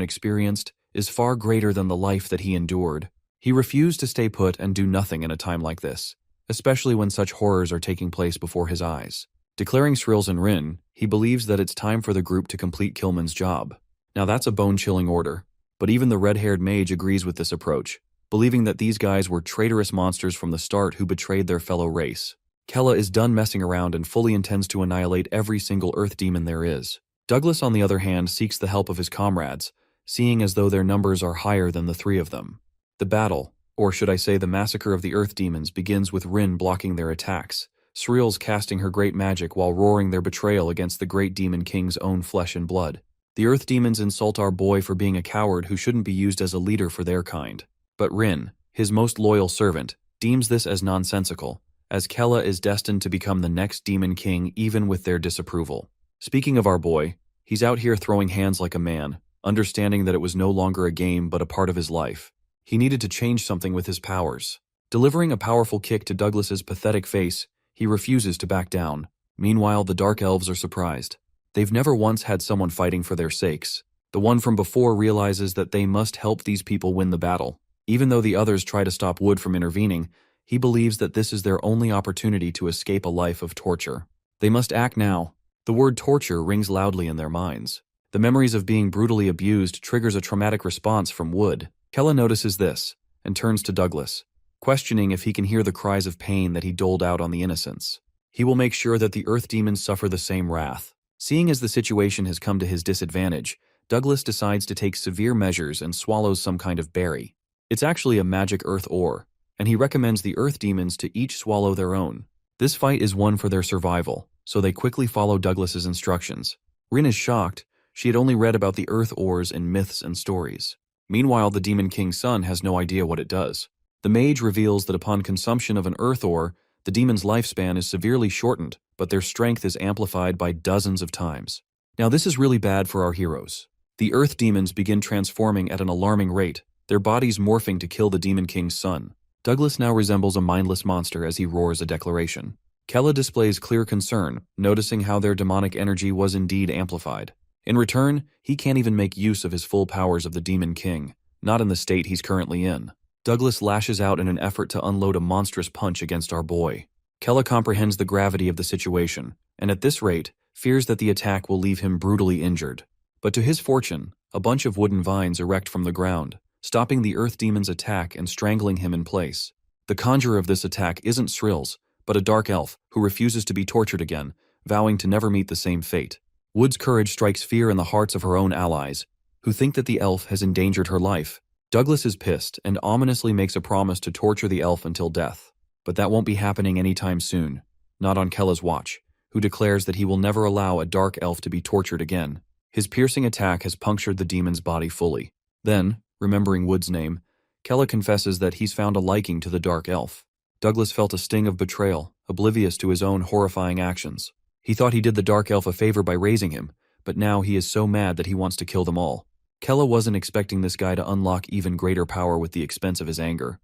experienced is far greater than the life that he endured. He refused to stay put and do nothing in a time like this, especially when such horrors are taking place before his eyes. Declaring Shrills and Rin, he believes that it's time for the group to complete Killman's job. Now that's a bone-chilling order, but even the red-haired mage agrees with this approach, believing that these guys were traitorous monsters from the start who betrayed their fellow race. Kella is done messing around and fully intends to annihilate every single Earth Demon there is. Douglas, on the other hand, seeks the help of his comrades, seeing as though their numbers are higher than the three of them. The battle, or should I say the massacre of the Earth Demons, begins with Rin blocking their attacks, Shrills casting her great magic while roaring their betrayal against the great Demon King's own flesh and blood. The Earth Demons insult our boy for being a coward who shouldn't be used as a leader for their kind. But Rin, his most loyal servant, deems this as nonsensical, as Kella is destined to become the next Demon King even with their disapproval. Speaking of our boy, he's out here throwing hands like a man, understanding that it was no longer a game but a part of his life. He needed to change something with his powers. Delivering a powerful kick to Douglas's pathetic face, he refuses to back down. Meanwhile, the Dark Elves are surprised. They've never once had someone fighting for their sakes. The one from before realizes that they must help these people win the battle. Even though the others try to stop Wood from intervening, he believes that this is their only opportunity to escape a life of torture. They must act now. The word torture rings loudly in their minds. The memories of being brutally abused triggers a traumatic response from Wood. Kella notices this, and turns to Douglas, questioning if he can hear the cries of pain that he doled out on the innocents. He will make sure that the Earth Demons suffer the same wrath. Seeing as the situation has come to his disadvantage, Douglas decides to take severe measures and swallows some kind of berry. It's actually a magic earth ore, and he recommends the Earth Demons to each swallow their own. This fight is one for their survival, so they quickly follow Douglas's instructions. Rin is shocked. She had only read about the earth ores in myths and stories. Meanwhile, the Demon King's son has no idea what it does. The mage reveals that upon consumption of an earth ore, The demon's lifespan is severely shortened, but their strength is amplified by dozens of times. Now this is really bad for our heroes. The Earth demons begin transforming at an alarming rate, their bodies morphing to kill the Demon King's son. Douglas now resembles a mindless monster as he roars a declaration. Kella displays clear concern, noticing how their demonic energy was indeed amplified. In return, he can't even make use of his full powers of the Demon King, not in the state he's currently in. Douglas lashes out in an effort to unload a monstrous punch against our boy. Kella comprehends the gravity of the situation, and at this rate, fears that the attack will leave him brutally injured. But to his fortune, a bunch of wooden vines erect from the ground, stopping the Earth Demon's attack and strangling him in place. The conjurer of this attack isn't Shrills, but a dark elf who refuses to be tortured again, vowing to never meet the same fate. Wood's courage strikes fear in the hearts of her own allies, who think that the elf has endangered her life. Douglas is pissed and ominously makes a promise to torture the elf until death. But that won't be happening anytime soon, not on Kella's watch, who declares that he will never allow a dark elf to be tortured again. His piercing attack has punctured the demon's body fully. Then, remembering Wood's name, Kella confesses that he's found a liking to the dark elf. Douglas felt a sting of betrayal, oblivious to his own horrifying actions. He thought he did the dark elf a favor by raising him, but now he is so mad that he wants to kill them all. Kella wasn't expecting this guy to unlock even greater power with the expense of his anger.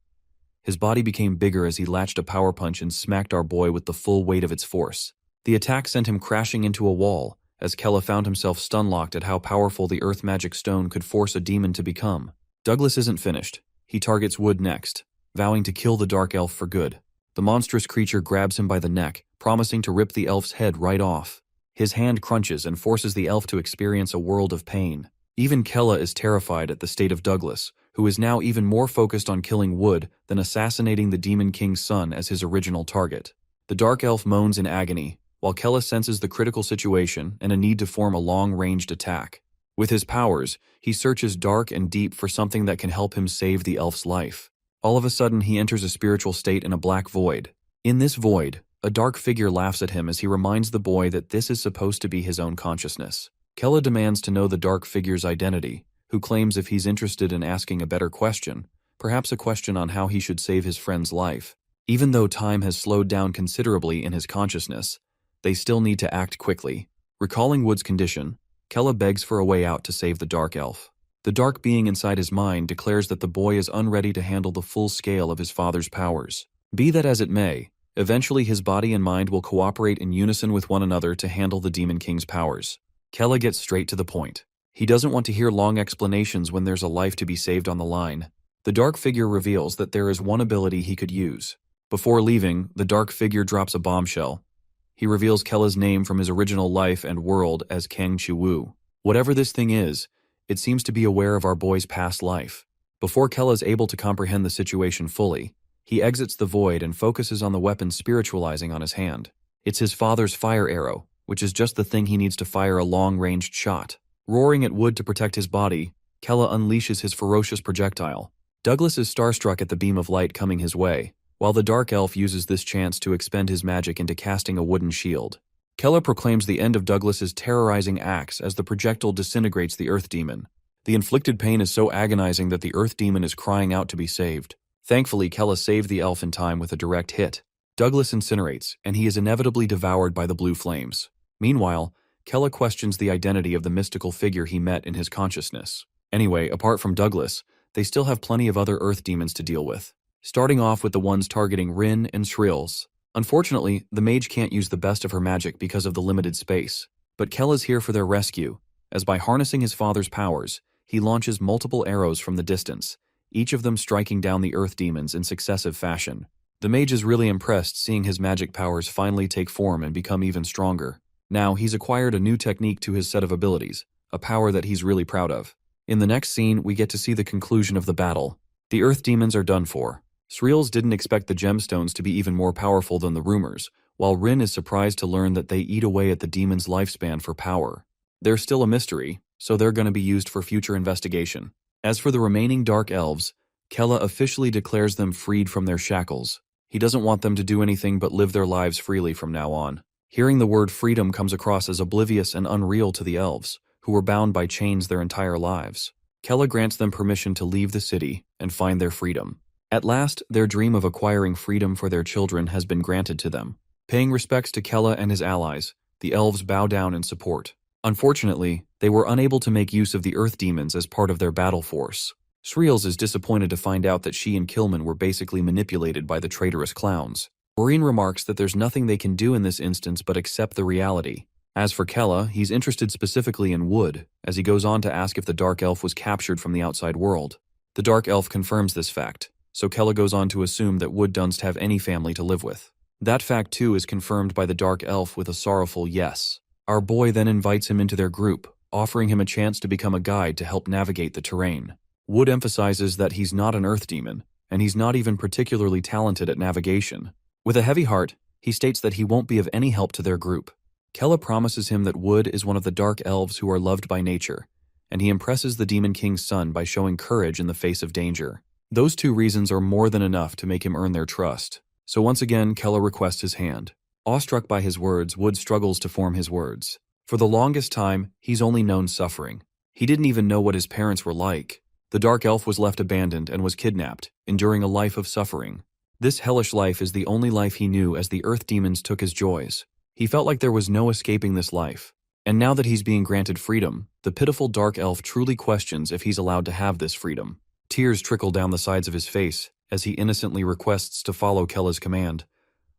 His body became bigger as he latched a power punch and smacked our boy with the full weight of its force. The attack sent him crashing into a wall, as Kella found himself stun-locked at how powerful the earth magic stone could force a demon to become. Douglas isn't finished. He targets Wood next, vowing to kill the dark elf for good. The monstrous creature grabs him by the neck, promising to rip the elf's head right off. His hand crunches and forces the elf to experience a world of pain. Even Kella is terrified at the state of Douglas, who is now even more focused on killing Wood than assassinating the Demon King's son as his original target. The dark elf moans in agony, while Kella senses the critical situation and a need to form a long-ranged attack. With his powers, he searches dark and deep for something that can help him save the elf's life. All of a sudden, he enters a spiritual state in a black void. In this void, a dark figure laughs at him as he reminds the boy that this is supposed to be his own consciousness. Kella demands to know the dark figure's identity, who claims if he's interested in asking a better question, perhaps a question on how he should save his friend's life. Even though time has slowed down considerably in his consciousness, they still need to act quickly. Recalling Wood's condition, Kella begs for a way out to save the dark elf. The dark being inside his mind declares that the boy is unready to handle the full scale of his father's powers. Be that as it may, eventually his body and mind will cooperate in unison with one another to handle the Demon King's powers. Kella gets straight to the point. He doesn't want to hear long explanations when there's a life to be saved on the line. The dark figure reveals that there is one ability he could use. Before leaving, the dark figure drops a bombshell. He reveals Kella's name from his original life and world as Kang Chi-woo. Whatever this thing is, it seems to be aware of our boy's past life. Before Kella's able to comprehend the situation fully, he exits the void and focuses on the weapon spiritualizing on his hand. It's his father's fire arrow, which is just the thing he needs to fire a long-ranged shot. Roaring at Wood to protect his body, Kella unleashes his ferocious projectile. Douglas is starstruck at the beam of light coming his way, while the dark elf uses this chance to expend his magic into casting a wooden shield. Kella proclaims the end of Douglas's terrorizing axe as the projectile disintegrates the earth demon. The inflicted pain is so agonizing that the earth demon is crying out to be saved. Thankfully, Kella saved the elf in time with a direct hit. Douglas incinerates, and he is inevitably devoured by the blue flames. Meanwhile, Kella questions the identity of the mystical figure he met in his consciousness. Anyway, apart from Douglas, they still have plenty of other earth demons to deal with. Starting off with the ones targeting Rin and Shrills. Unfortunately, the mage can't use the best of her magic because of the limited space. But Kella's here for their rescue, as by harnessing his father's powers, he launches multiple arrows from the distance, each of them striking down the earth demons in successive fashion. The mage is really impressed seeing his magic powers finally take form and become even stronger. Now, he's acquired a new technique to his set of abilities, a power that he's really proud of. In the next scene, we get to see the conclusion of the battle. The earth demons are done for. Shrills didn't expect the gemstones to be even more powerful than the rumors, while Rin is surprised to learn that they eat away at the demon's lifespan for power. They're still a mystery, so they're going to be used for future investigation. As for the remaining dark elves, Kella officially declares them freed from their shackles. He doesn't want them to do anything but live their lives freely from now on. Hearing the word freedom comes across as oblivious and unreal to the elves, who were bound by chains their entire lives. Kella grants them permission to leave the city and find their freedom. At last, their dream of acquiring freedom for their children has been granted to them. Paying respects to Kella and his allies, the elves bow down in support. Unfortunately, they were unable to make use of the earth demons as part of their battle force. Shreels is disappointed to find out that she and Kilman were basically manipulated by the traitorous clowns. Maureen remarks that there's nothing they can do in this instance but accept the reality. As for Kella, he's interested specifically in Wood, as he goes on to ask if the Dark Elf was captured from the outside world. The Dark Elf confirms this fact, so Kella goes on to assume that Wood doesn't have any family to live with. That fact too is confirmed by the Dark Elf with a sorrowful yes. Our boy then invites him into their group, offering him a chance to become a guide to help navigate the terrain. Wood emphasizes that he's not an earth demon, and he's not even particularly talented at navigation. With a heavy heart, he states that he won't be of any help to their group. Kella promises him that Wood is one of the Dark Elves who are loved by nature, and he impresses the Demon King's son by showing courage in the face of danger. Those two reasons are more than enough to make him earn their trust. So once again, Kella requests his hand. Awestruck by his words, Wood struggles to form his words. For the longest time, he's only known suffering. He didn't even know what his parents were like. The Dark Elf was left abandoned and was kidnapped, enduring a life of suffering. This hellish life is the only life he knew as the earth demons took his joys. He felt like there was no escaping this life. And now that he's being granted freedom, the pitiful Dark Elf truly questions if he's allowed to have this freedom. Tears trickle down the sides of his face as he innocently requests to follow Kella's command,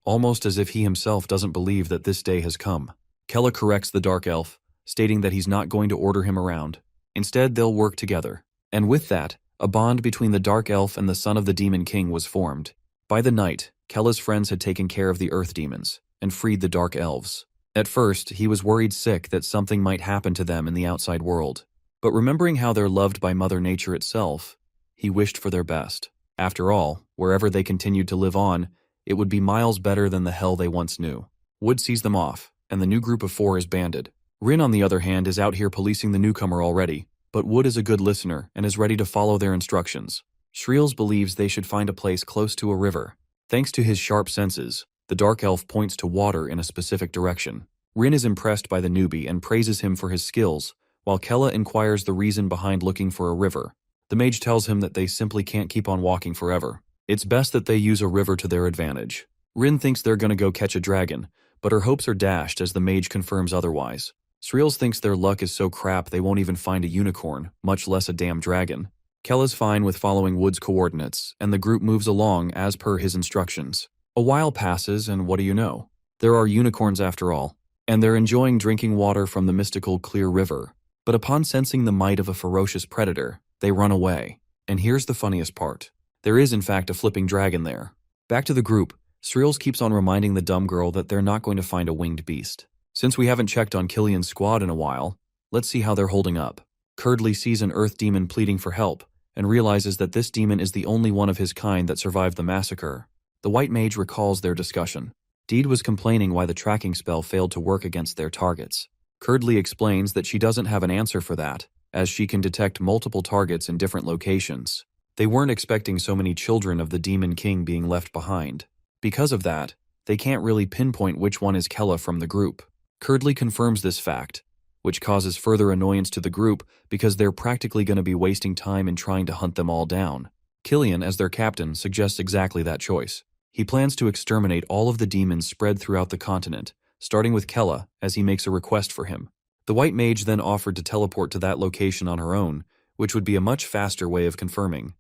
almost as if he himself doesn't believe that this day has come. Kella corrects the Dark Elf, stating that he's not going to order him around. Instead, they'll work together. And with that, a bond between the Dark Elf and the son of the Demon King was formed. By the night, Kella's friends had taken care of the Earth Demons and freed the Dark Elves. At first, he was worried sick that something might happen to them in the outside world. But remembering how they're loved by Mother Nature itself, he wished for their best. After all, wherever they continued to live on, it would be miles better than the hell they once knew. Wood sees them off, and the new group of 4 is banded. Rin, on the other hand, is out here policing the newcomer already, but Wood is a good listener and is ready to follow their instructions. Shreels believes they should find a place close to a river. Thanks to his sharp senses, the Dark Elf points to water in a specific direction. Rin is impressed by the newbie and praises him for his skills, while Kella inquires the reason behind looking for a river. The mage tells him that they simply can't keep on walking forever. It's best that they use a river to their advantage. Rin thinks they're gonna go catch a dragon, but her hopes are dashed as the mage confirms otherwise. Shreels thinks their luck is so crap they won't even find a unicorn, much less a damn dragon. Kella's fine with following Wood's coordinates, and the group moves along as per his instructions. A while passes, and what do you know? There are unicorns after all, and they're enjoying drinking water from the mystical clear river. But upon sensing the might of a ferocious predator, they run away. And here's the funniest part. There is in fact a flipping dragon there. Back to the group, Shreels keeps on reminding the dumb girl that they're not going to find a winged beast. Since we haven't checked on Killian's squad in a while, let's see how they're holding up. Curdley sees an earth demon pleading for help, and realizes that this demon is the only one of his kind that survived the massacre. The white mage recalls their discussion. Deed was complaining why the tracking spell failed to work against their targets. Curdley explains that she doesn't have an answer for that, as she can detect multiple targets in different locations. They weren't expecting so many children of the Demon King being left behind. Because of that, they can't really pinpoint which one is Kella from the group. Curdley confirms this fact, which causes further annoyance to the group because they're practically going to be wasting time in trying to hunt them all down. Killian, as their captain, suggests exactly that choice. He plans to exterminate all of the demons spread throughout the continent, starting with Kella, as he makes a request for him. The white mage then offered to teleport to that location on her own, which would be a much faster way of confirming.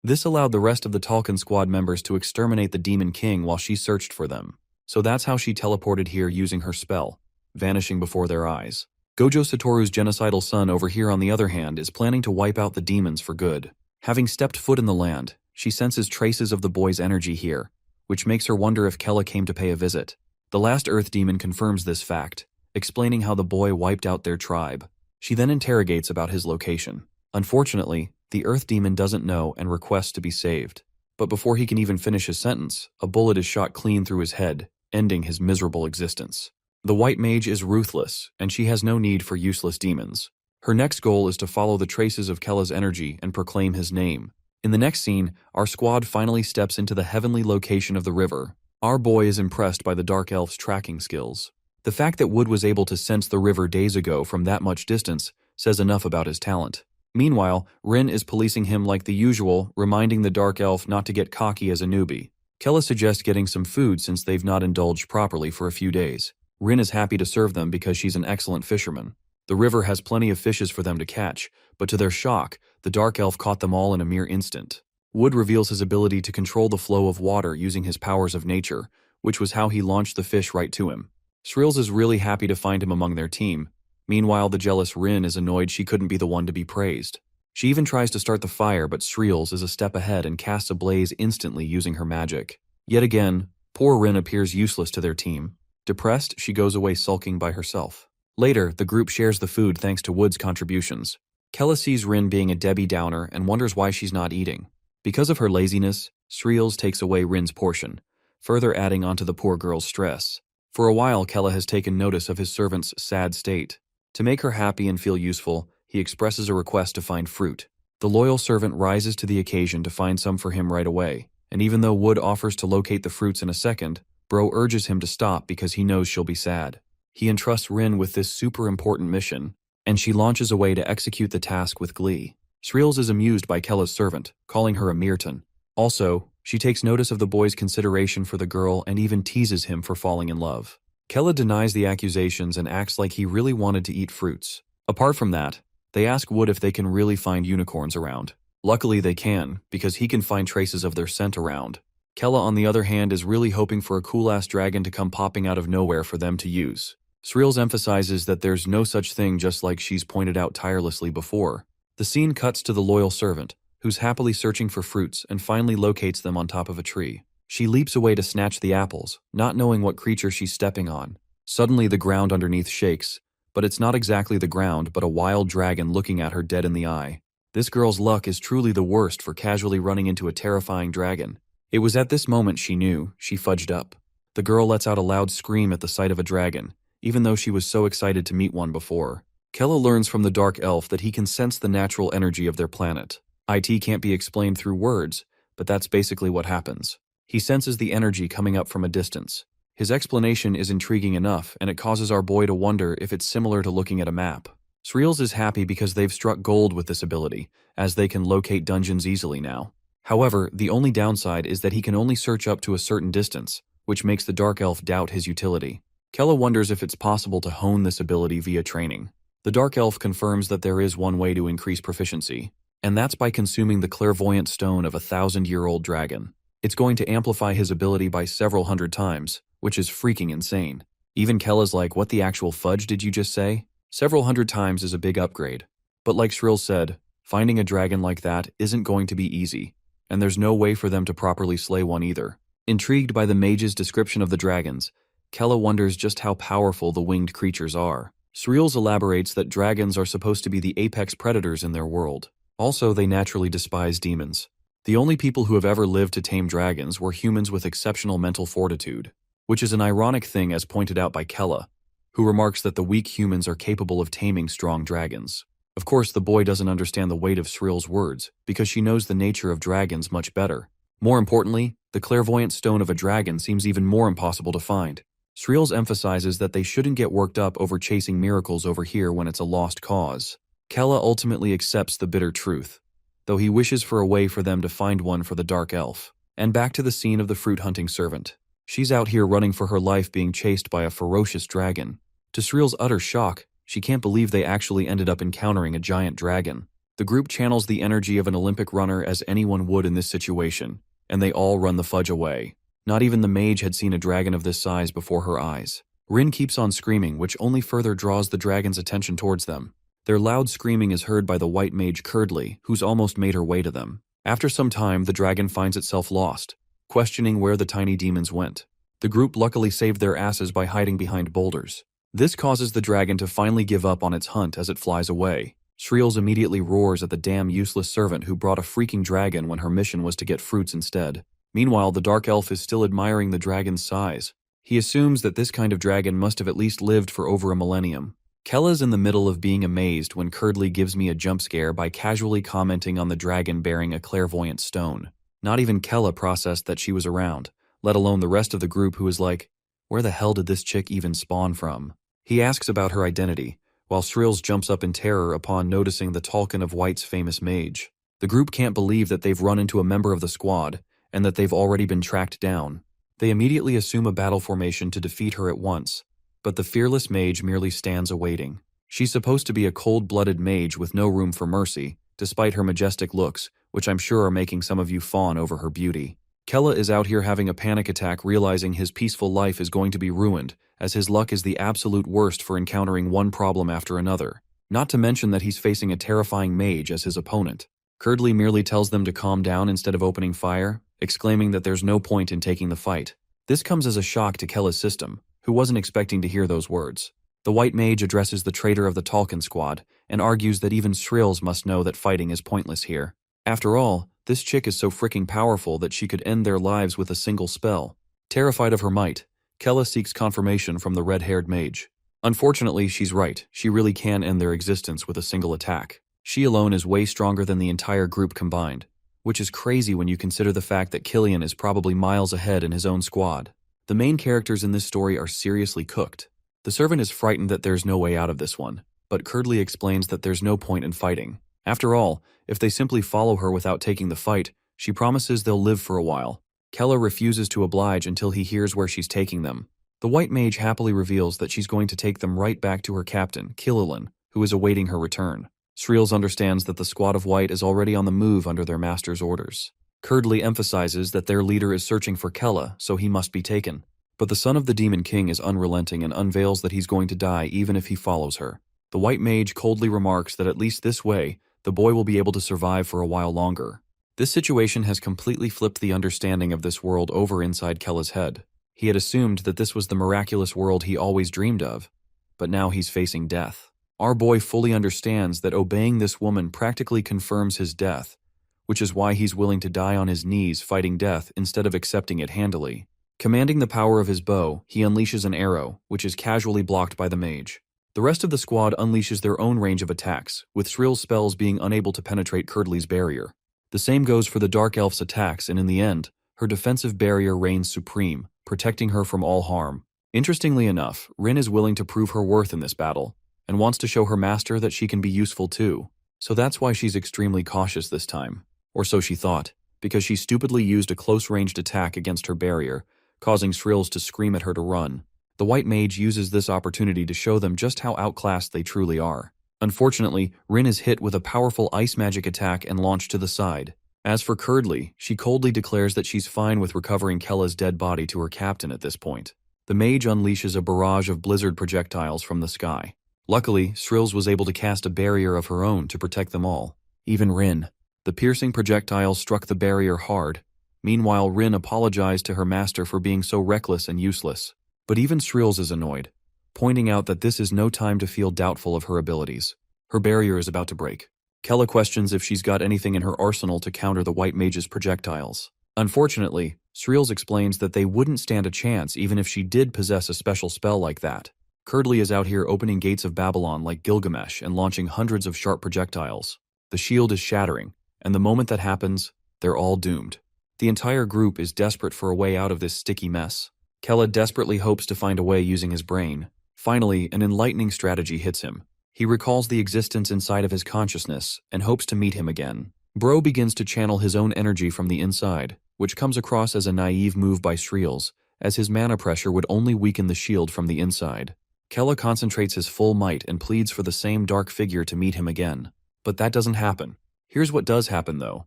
This allowed the rest of the Talcon squad members to exterminate the Demon King while she searched for them. So that's how she teleported here using her spell, vanishing before their eyes. Gojo Satoru's genocidal son over here, on the other hand, is planning to wipe out the demons for good. Having stepped foot in the land, she senses traces of the boy's energy here, which makes her wonder if Kella came to pay a visit. The last Earth Demon confirms this fact, explaining how the boy wiped out their tribe. She then interrogates about his location. Unfortunately, the Earth Demon doesn't know and requests to be saved. But before he can even finish his sentence, a bullet is shot clean through his head, ending his miserable existence. The white mage is ruthless, and she has no need for useless demons. Her next goal is to follow the traces of Kella's energy and proclaim his name. In the next scene, our squad finally steps into the heavenly location of the river. Our boy is impressed by the Dark Elf's tracking skills. The fact that Wood was able to sense the river days ago from that much distance says enough about his talent. Meanwhile, Rin is policing him like the usual, reminding the dark elf not to get cocky as a newbie. Kella suggests getting some food since they've not indulged properly for a few days. Rin is happy to serve them because she's an excellent fisherman. The river has plenty of fishes for them to catch, but to their shock, the dark elf caught them all in a mere instant. Wood reveals his ability to control the flow of water using his powers of nature, which was how he launched the fish right to him. Shrills is really happy to find him among their team. Meanwhile, the jealous Rin is annoyed she couldn't be the one to be praised. She even tries to start the fire, but Shrills is a step ahead and casts a blaze instantly using her magic. Yet again, poor Rin appears useless to their team. Depressed, she goes away sulking by herself. Later, the group shares the food thanks to Wood's contributions. Kella sees Rin being a Debbie Downer and wonders why she's not eating. Because of her laziness, Shrills takes away Rin's portion, further adding onto the poor girl's stress. For a while, Kella has taken notice of his servant's sad state. To make her happy and feel useful, he expresses a request to find fruit. The loyal servant rises to the occasion to find some for him right away, and even though Wood offers to locate the fruits in a second, Bro urges him to stop because he knows she'll be sad. He entrusts Rin with this super important mission, and she launches away to execute the task with glee. Shrills is amused by Kella's servant, calling her a Mirton. Also, she takes notice of the boy's consideration for the girl and even teases him for falling in love. Kella denies the accusations and acts like he really wanted to eat fruits. Apart from that, they ask Wood if they can really find unicorns around. Luckily they can, because he can find traces of their scent around. Kella, on the other hand, is really hoping for a cool-ass dragon to come popping out of nowhere for them to use. Shrills emphasizes that there's no such thing, just like she's pointed out tirelessly before. The scene cuts to the loyal servant, who's happily searching for fruits and finally locates them on top of a tree. She leaps away to snatch the apples, not knowing what creature she's stepping on. Suddenly the ground underneath shakes, but it's not exactly the ground but a wild dragon looking at her dead in the eye. This girl's luck is truly the worst for casually running into a terrifying dragon. It was at this moment she knew she fudged up. The girl lets out a loud scream at the sight of a dragon, even though she was so excited to meet one before. Kella learns from the dark elf that he can sense the natural energy of their planet. IT can't be explained through words, but that's basically what happens. He senses the energy coming up from a distance. His explanation is intriguing enough, and it causes our boy to wonder if it's similar to looking at a map. Shrills is happy because they've struck gold with this ability, as they can locate dungeons easily now. However, the only downside is that he can only search up to a certain distance, which makes the dark elf doubt his utility. Kella wonders if it's possible to hone this ability via training. The dark elf confirms that there is one way to increase proficiency, and that's by consuming the clairvoyant stone of a 1,000-year-old dragon. It's going to amplify his ability by several hundred times, which is freaking insane. Even Kella's like, what the actual fudge did you just say? Several hundred times is a big upgrade. But like Shrill said, finding a dragon like that isn't going to be easy, and there's no way for them to properly slay one either. Intrigued by the mage's description of the dragons, Kella wonders just how powerful the winged creatures are. Shrills elaborates that dragons are supposed to be the apex predators in their world. Also, they naturally despise demons. The only people who have ever lived to tame dragons were humans with exceptional mental fortitude, which is an ironic thing as pointed out by Kella, who remarks that the weak humans are capable of taming strong dragons. Of course, the boy doesn't understand the weight of Shrill's words, because she knows the nature of dragons much better. More importantly, the clairvoyant stone of a dragon seems even more impossible to find. Shrills emphasizes that they shouldn't get worked up over chasing miracles over here when it's a lost cause. Kella ultimately accepts the bitter truth, though he wishes for a way for them to find one for the dark elf. And back to the scene of the fruit-hunting servant. She's out here running for her life being chased by a ferocious dragon. To Shrill's utter shock, she can't believe they actually ended up encountering a giant dragon. The group channels the energy of an Olympic runner as anyone would in this situation, and they all run the fudge away. Not even the mage had seen a dragon of this size before her eyes. Rin keeps on screaming, which only further draws the dragon's attention towards them. Their loud screaming is heard by the white mage Curdly, who's almost made her way to them. After some time, the dragon finds itself lost, questioning where the tiny demons went. The group luckily saved their asses by hiding behind boulders. This causes the dragon to finally give up on its hunt as it flies away. Shrills immediately roars at the damn useless servant who brought a freaking dragon when her mission was to get fruits instead. Meanwhile, the dark elf is still admiring the dragon's size. He assumes that this kind of dragon must have at least lived for over a millennium. Kella's in the middle of being amazed when Curdly gives me a jump scare by casually commenting on the dragon bearing a clairvoyant stone. Not even Kella processed that she was around, let alone the rest of the group, who is like, where the hell did this chick even spawn from? He asks about her identity, while Shrills jumps up in terror upon noticing the Talcon of White's famous mage. The group can't believe that they've run into a member of the squad, and that they've already been tracked down. They immediately assume a battle formation to defeat her at once, but the fearless mage merely stands awaiting. She's supposed to be a cold-blooded mage with no room for mercy, despite her majestic looks, which I'm sure are making some of you fawn over her beauty. Kella is out here having a panic attack, realizing his peaceful life is going to be ruined, as his luck is the absolute worst for encountering one problem after another. Not to mention that he's facing a terrifying mage as his opponent. Curdly merely tells them to calm down instead of opening fire, exclaiming that there's no point in taking the fight. This comes as a shock to Kella's system, who wasn't expecting to hear those words. The white mage addresses the traitor of the Talcon squad, and argues that even Shrills must know that fighting is pointless here. After all, this chick is so freaking powerful that she could end their lives with a single spell. Terrified of her might, Kella seeks confirmation from the red-haired mage. Unfortunately, she's right, she really can end their existence with a single attack. She alone is way stronger than the entire group combined, which is crazy when you consider the fact that Killian is probably miles ahead in his own squad. The main characters in this story are seriously cooked. The servant is frightened that there's no way out of this one, but Curdly explains that there's no point in fighting. After all, if they simply follow her without taking the fight, she promises they'll live for a while. Kella refuses to oblige until he hears where she's taking them. The white mage happily reveals that she's going to take them right back to her captain, Killian, who is awaiting her return. Shrills understands that the squad of white is already on the move under their master's orders. Curdly emphasizes that their leader is searching for Kella, so he must be taken. But the son of the Demon King is unrelenting and unveils that he's going to die even if he follows her. The white mage coldly remarks that at least this way, the boy will be able to survive for a while longer. This situation has completely flipped the understanding of this world over inside Kella's head. He had assumed that this was the miraculous world he always dreamed of, but now he's facing death. Our boy fully understands that obeying this woman practically confirms his death, which is why he's willing to die on his knees fighting death instead of accepting it handily. Commanding the power of his bow, he unleashes an arrow, which is casually blocked by the mage. The rest of the squad unleashes their own range of attacks, with Shrill's spells being unable to penetrate Curdly's barrier. The same goes for the Dark Elf's attacks, and in the end, her defensive barrier reigns supreme, protecting her from all harm. Interestingly enough, Rin is willing to prove her worth in this battle, and wants to show her master that she can be useful too. So that's why she's extremely cautious this time. Or so she thought, because she stupidly used a close-ranged attack against her barrier, causing Shrills to scream at her to run. The white mage uses this opportunity to show them just how outclassed they truly are. Unfortunately, Rin is hit with a powerful ice magic attack and launched to the side. As for Curdly, she coldly declares that she's fine with recovering Kella's dead body to her captain at this point. The mage unleashes a barrage of blizzard projectiles from the sky. Luckily, Shrills was able to cast a barrier of her own to protect them all. Even Rin. The piercing projectiles struck the barrier hard. Meanwhile, Rin apologized to her master for being so reckless and useless. But even Shrills is annoyed, pointing out that this is no time to feel doubtful of her abilities. Her barrier is about to break. Kella questions if she's got anything in her arsenal to counter the white mage's projectiles. Unfortunately, Shrills explains that they wouldn't stand a chance even if she did possess a special spell like that. Curdly is out here opening gates of Babylon like Gilgamesh and launching hundreds of sharp projectiles. The shield is shattering, and the moment that happens, they're all doomed. The entire group is desperate for a way out of this sticky mess. Kella desperately hopes to find a way using his brain. Finally, an enlightening strategy hits him. He recalls the existence inside of his consciousness and hopes to meet him again. Bro begins to channel his own energy from the inside, which comes across as a naive move by Shrills, as his mana pressure would only weaken the shield from the inside. Kella concentrates his full might and pleads for the same dark figure to meet him again. But that doesn't happen. Here's what does happen, though.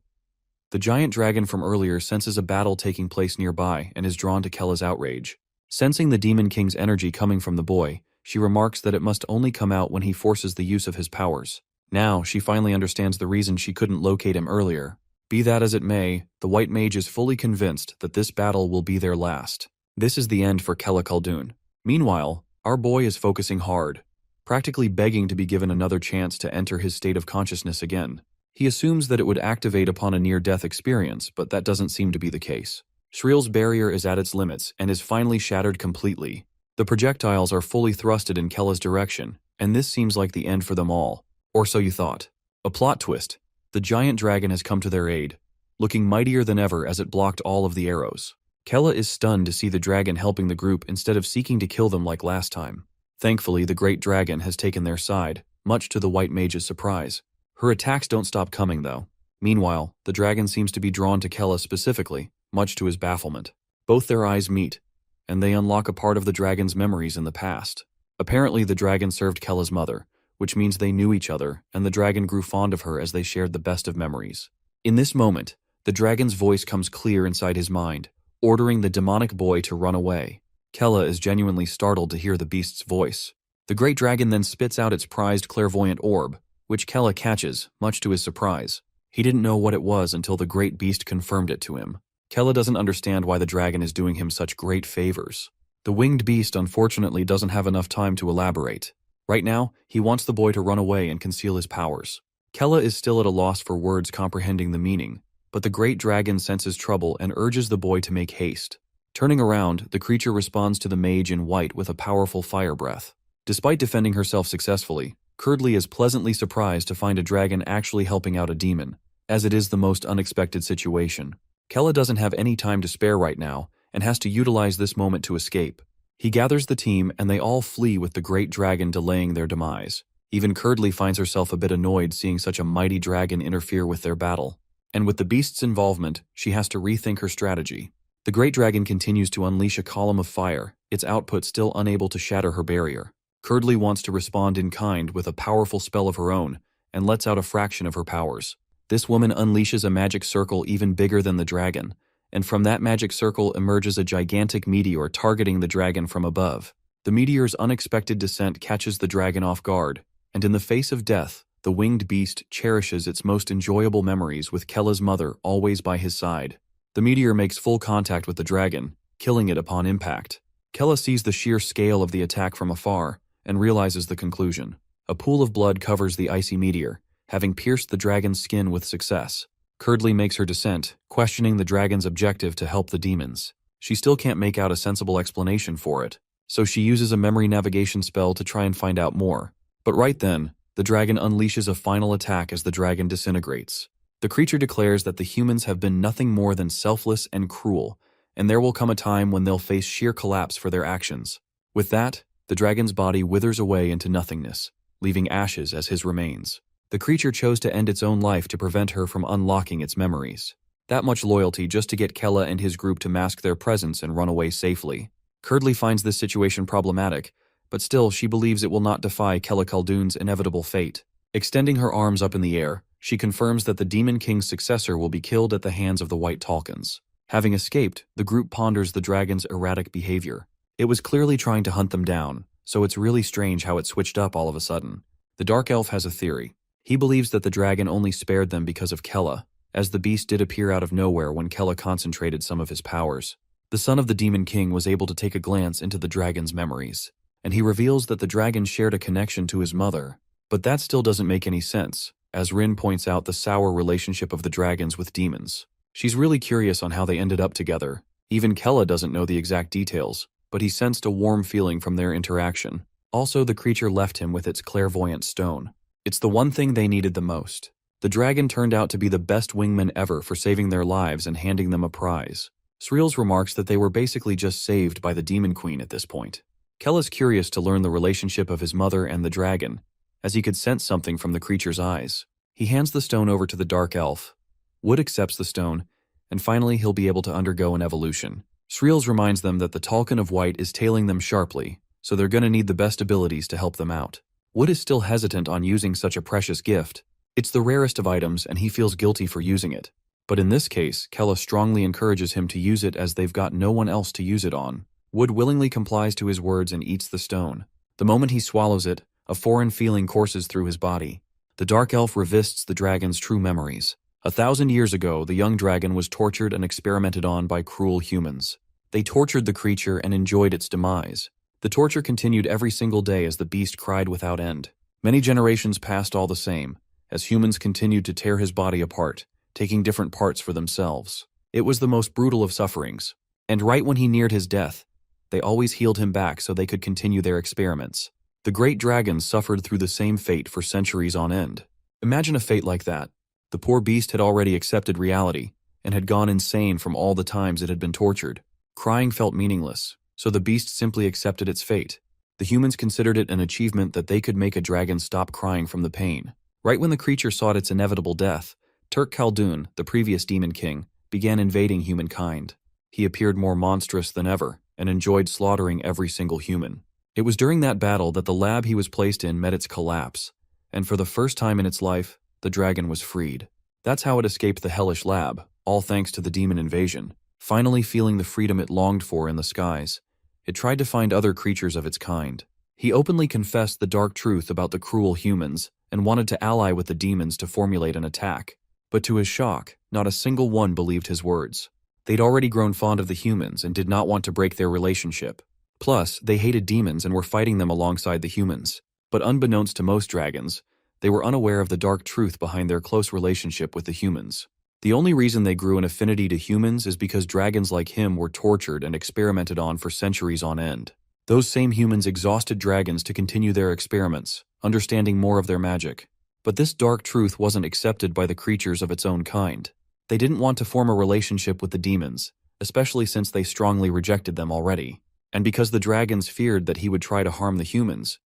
The giant dragon from earlier senses a battle taking place nearby and is drawn to Kella's outrage. Sensing the Demon King's energy coming from the boy, she remarks that it must only come out when he forces the use of his powers. Now, she finally understands the reason she couldn't locate him earlier. Be that as it may, the white mage is fully convinced that this battle will be their last. This is the end for Kella Khaldun. Meanwhile, our boy is focusing hard, practically begging to be given another chance to enter his state of consciousness again. He assumes that it would activate upon a near-death experience, but that doesn't seem to be the case. Shrill's barrier is at its limits and is finally shattered completely. The projectiles are fully thrusted in Kella's direction, and this seems like the end for them all. Or so you thought. A plot twist. The giant dragon has come to their aid, looking mightier than ever as it blocked all of the arrows. Kella is stunned to see the dragon helping the group instead of seeking to kill them like last time. Thankfully, the great dragon has taken their side, much to the white mage's surprise. Her attacks don't stop coming, though. Meanwhile, the dragon seems to be drawn to Kella specifically, much to his bafflement. Both their eyes meet, and they unlock a part of the dragon's memories in the past. Apparently, the dragon served Kella's mother, which means they knew each other, and the dragon grew fond of her as they shared the best of memories. In this moment, the dragon's voice comes clear inside his mind, ordering the demonic boy to run away. Kella is genuinely startled to hear the beast's voice. The great dragon then spits out its prized clairvoyant orb, which Kella catches, much to his surprise. He didn't know what it was until the great beast confirmed it to him. Kella doesn't understand why the dragon is doing him such great favors. The winged beast unfortunately doesn't have enough time to elaborate. Right now, he wants the boy to run away and conceal his powers. Kella is still at a loss for words comprehending the meaning, but the great dragon senses trouble and urges the boy to make haste. Turning around, the creature responds to the mage in white with a powerful fire breath. Despite defending herself successfully, Curdly is pleasantly surprised to find a dragon actually helping out a demon, as it is the most unexpected situation. Kella doesn't have any time to spare right now, and has to utilize this moment to escape. He gathers the team and they all flee with the great dragon delaying their demise. Even Curdly finds herself a bit annoyed seeing such a mighty dragon interfere with their battle. And with the beast's involvement, she has to rethink her strategy. The great dragon continues to unleash a column of fire, its output still unable to shatter her barrier. Curdly wants to respond in kind with a powerful spell of her own, and lets out a fraction of her powers. This woman unleashes a magic circle even bigger than the dragon, and from that magic circle emerges a gigantic meteor targeting the dragon from above. The meteor's unexpected descent catches the dragon off guard, and in the face of death, the winged beast cherishes its most enjoyable memories with Kella's mother always by his side. The meteor makes full contact with the dragon, killing it upon impact. Kella sees the sheer scale of the attack from afar, and realizes the conclusion. A pool of blood covers the icy meteor, having pierced the dragon's skin with success. Curdly makes her descent, questioning the dragon's objective to help the demons. She still can't make out a sensible explanation for it, so she uses a memory navigation spell to try and find out more. But right then, the dragon unleashes a final attack as the dragon disintegrates. The creature declares that the humans have been nothing more than selfless and cruel, and there will come a time when they'll face sheer collapse for their actions. With that, the dragon's body withers away into nothingness, leaving ashes as his remains. The creature chose to end its own life to prevent her from unlocking its memories. That much loyalty just to get Kella and his group to mask their presence and run away safely. Curdly finds this situation problematic, but still she believes it will not defy Kella Khaldun's inevitable fate. Extending her arms up in the air, she confirms that the Demon King's successor will be killed at the hands of the White Talcons. Having escaped, the group ponders the dragon's erratic behavior. It was clearly trying to hunt them down, so it's really strange how it switched up all of a sudden. The Dark Elf has a theory. He believes that the dragon only spared them because of Kella, as the beast did appear out of nowhere when Kella concentrated some of his powers. The son of the Demon King was able to take a glance into the dragon's memories, and he reveals that the dragon shared a connection to his mother. But that still doesn't make any sense, as Rin points out the sour relationship of the dragons with demons. She's really curious on how they ended up together. Even Kella doesn't know the exact details, but he sensed a warm feeling from their interaction. Also, the creature left him with its clairvoyant stone. It's the one thing they needed the most. The dragon turned out to be the best wingman ever for saving their lives and handing them a prize. Sreels remarks that they were basically just saved by the Demon Queen at this point. Kella's curious to learn the relationship of his mother and the dragon, as he could sense something from the creature's eyes. He hands the stone over to the Dark Elf. Wood accepts the stone, and finally he'll be able to undergo an evolution. Sreels reminds them that the Talcon of White is tailing them sharply, so they're gonna need the best abilities to help them out. Wood is still hesitant on using such a precious gift. It's the rarest of items and he feels guilty for using it. But in this case, Kella strongly encourages him to use it as they've got no one else to use it on. Wood willingly complies to his words and eats the stone. The moment he swallows it, a foreign feeling courses through his body. The Dark Elf revisits the dragon's true memories. 1,000 years ago, the young dragon was tortured and experimented on by cruel humans. They tortured the creature and enjoyed its demise. The torture continued every single day as the beast cried without end. Many generations passed all the same, as humans continued to tear his body apart, taking different parts for themselves. It was the most brutal of sufferings. And right when he neared his death, they always healed him back so they could continue their experiments. The great dragon suffered through the same fate for centuries on end. Imagine a fate like that. The poor beast had already accepted reality, and had gone insane from all the times it had been tortured. Crying felt meaningless, so the beast simply accepted its fate. The humans considered it an achievement that they could make a dragon stop crying from the pain. Right when the creature sought its inevitable death, Turk Khaldun, the previous demon king, began invading humankind. He appeared more monstrous than ever and enjoyed slaughtering every single human. It was during that battle that the lab he was placed in met its collapse, and for the first time in its life, the dragon was freed. That's how it escaped the hellish lab, all thanks to the demon invasion. Finally feeling the freedom it longed for in the skies, it tried to find other creatures of its kind. He openly confessed the dark truth about the cruel humans and wanted to ally with the demons to formulate an attack. But to his shock, not a single one believed his words. They'd already grown fond of the humans and did not want to break their relationship. Plus, they hated demons and were fighting them alongside the humans. But unbeknownst to most dragons, they were unaware of the dark truth behind their close relationship with the humans. The only reason they grew an affinity to humans is because dragons like him were tortured and experimented on for centuries on end. Those same humans exhausted dragons to continue their experiments, understanding more of their magic. But this dark truth wasn't accepted by the creatures of its own kind. They didn't want to form a relationship with the demons, especially since they strongly rejected them already. And because the dragons feared that he would try to harm the humans,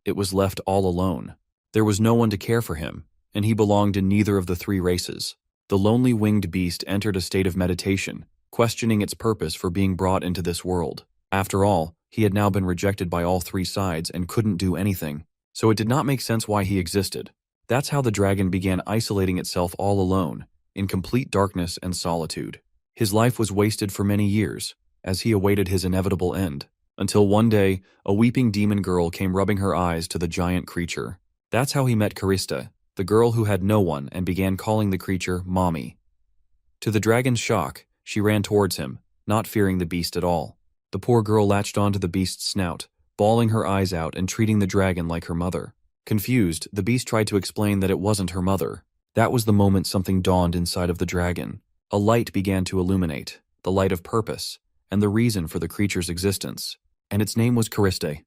it was left all alone. There was no one to care for him, and he belonged in neither of the three races. The lonely winged beast entered a state of meditation, questioning its purpose for being brought into this world. After all, he had now been rejected by all three sides and couldn't do anything, so it did not make sense why he existed. That's how the dragon began isolating itself all alone, in complete darkness and solitude. His life was wasted for many years, as he awaited his inevitable end, until one day, a weeping demon girl came rubbing her eyes to the giant creature. That's how he met Karista, the girl who had no one, and began calling the creature Mommy. To the dragon's shock, she ran towards him, not fearing the beast at all. The poor girl latched onto the beast's snout, bawling her eyes out and treating the dragon like her mother. Confused, the beast tried to explain that it wasn't her mother. That was the moment something dawned inside of the dragon. A light began to illuminate, the light of purpose, and the reason for the creature's existence. And its name was Karista.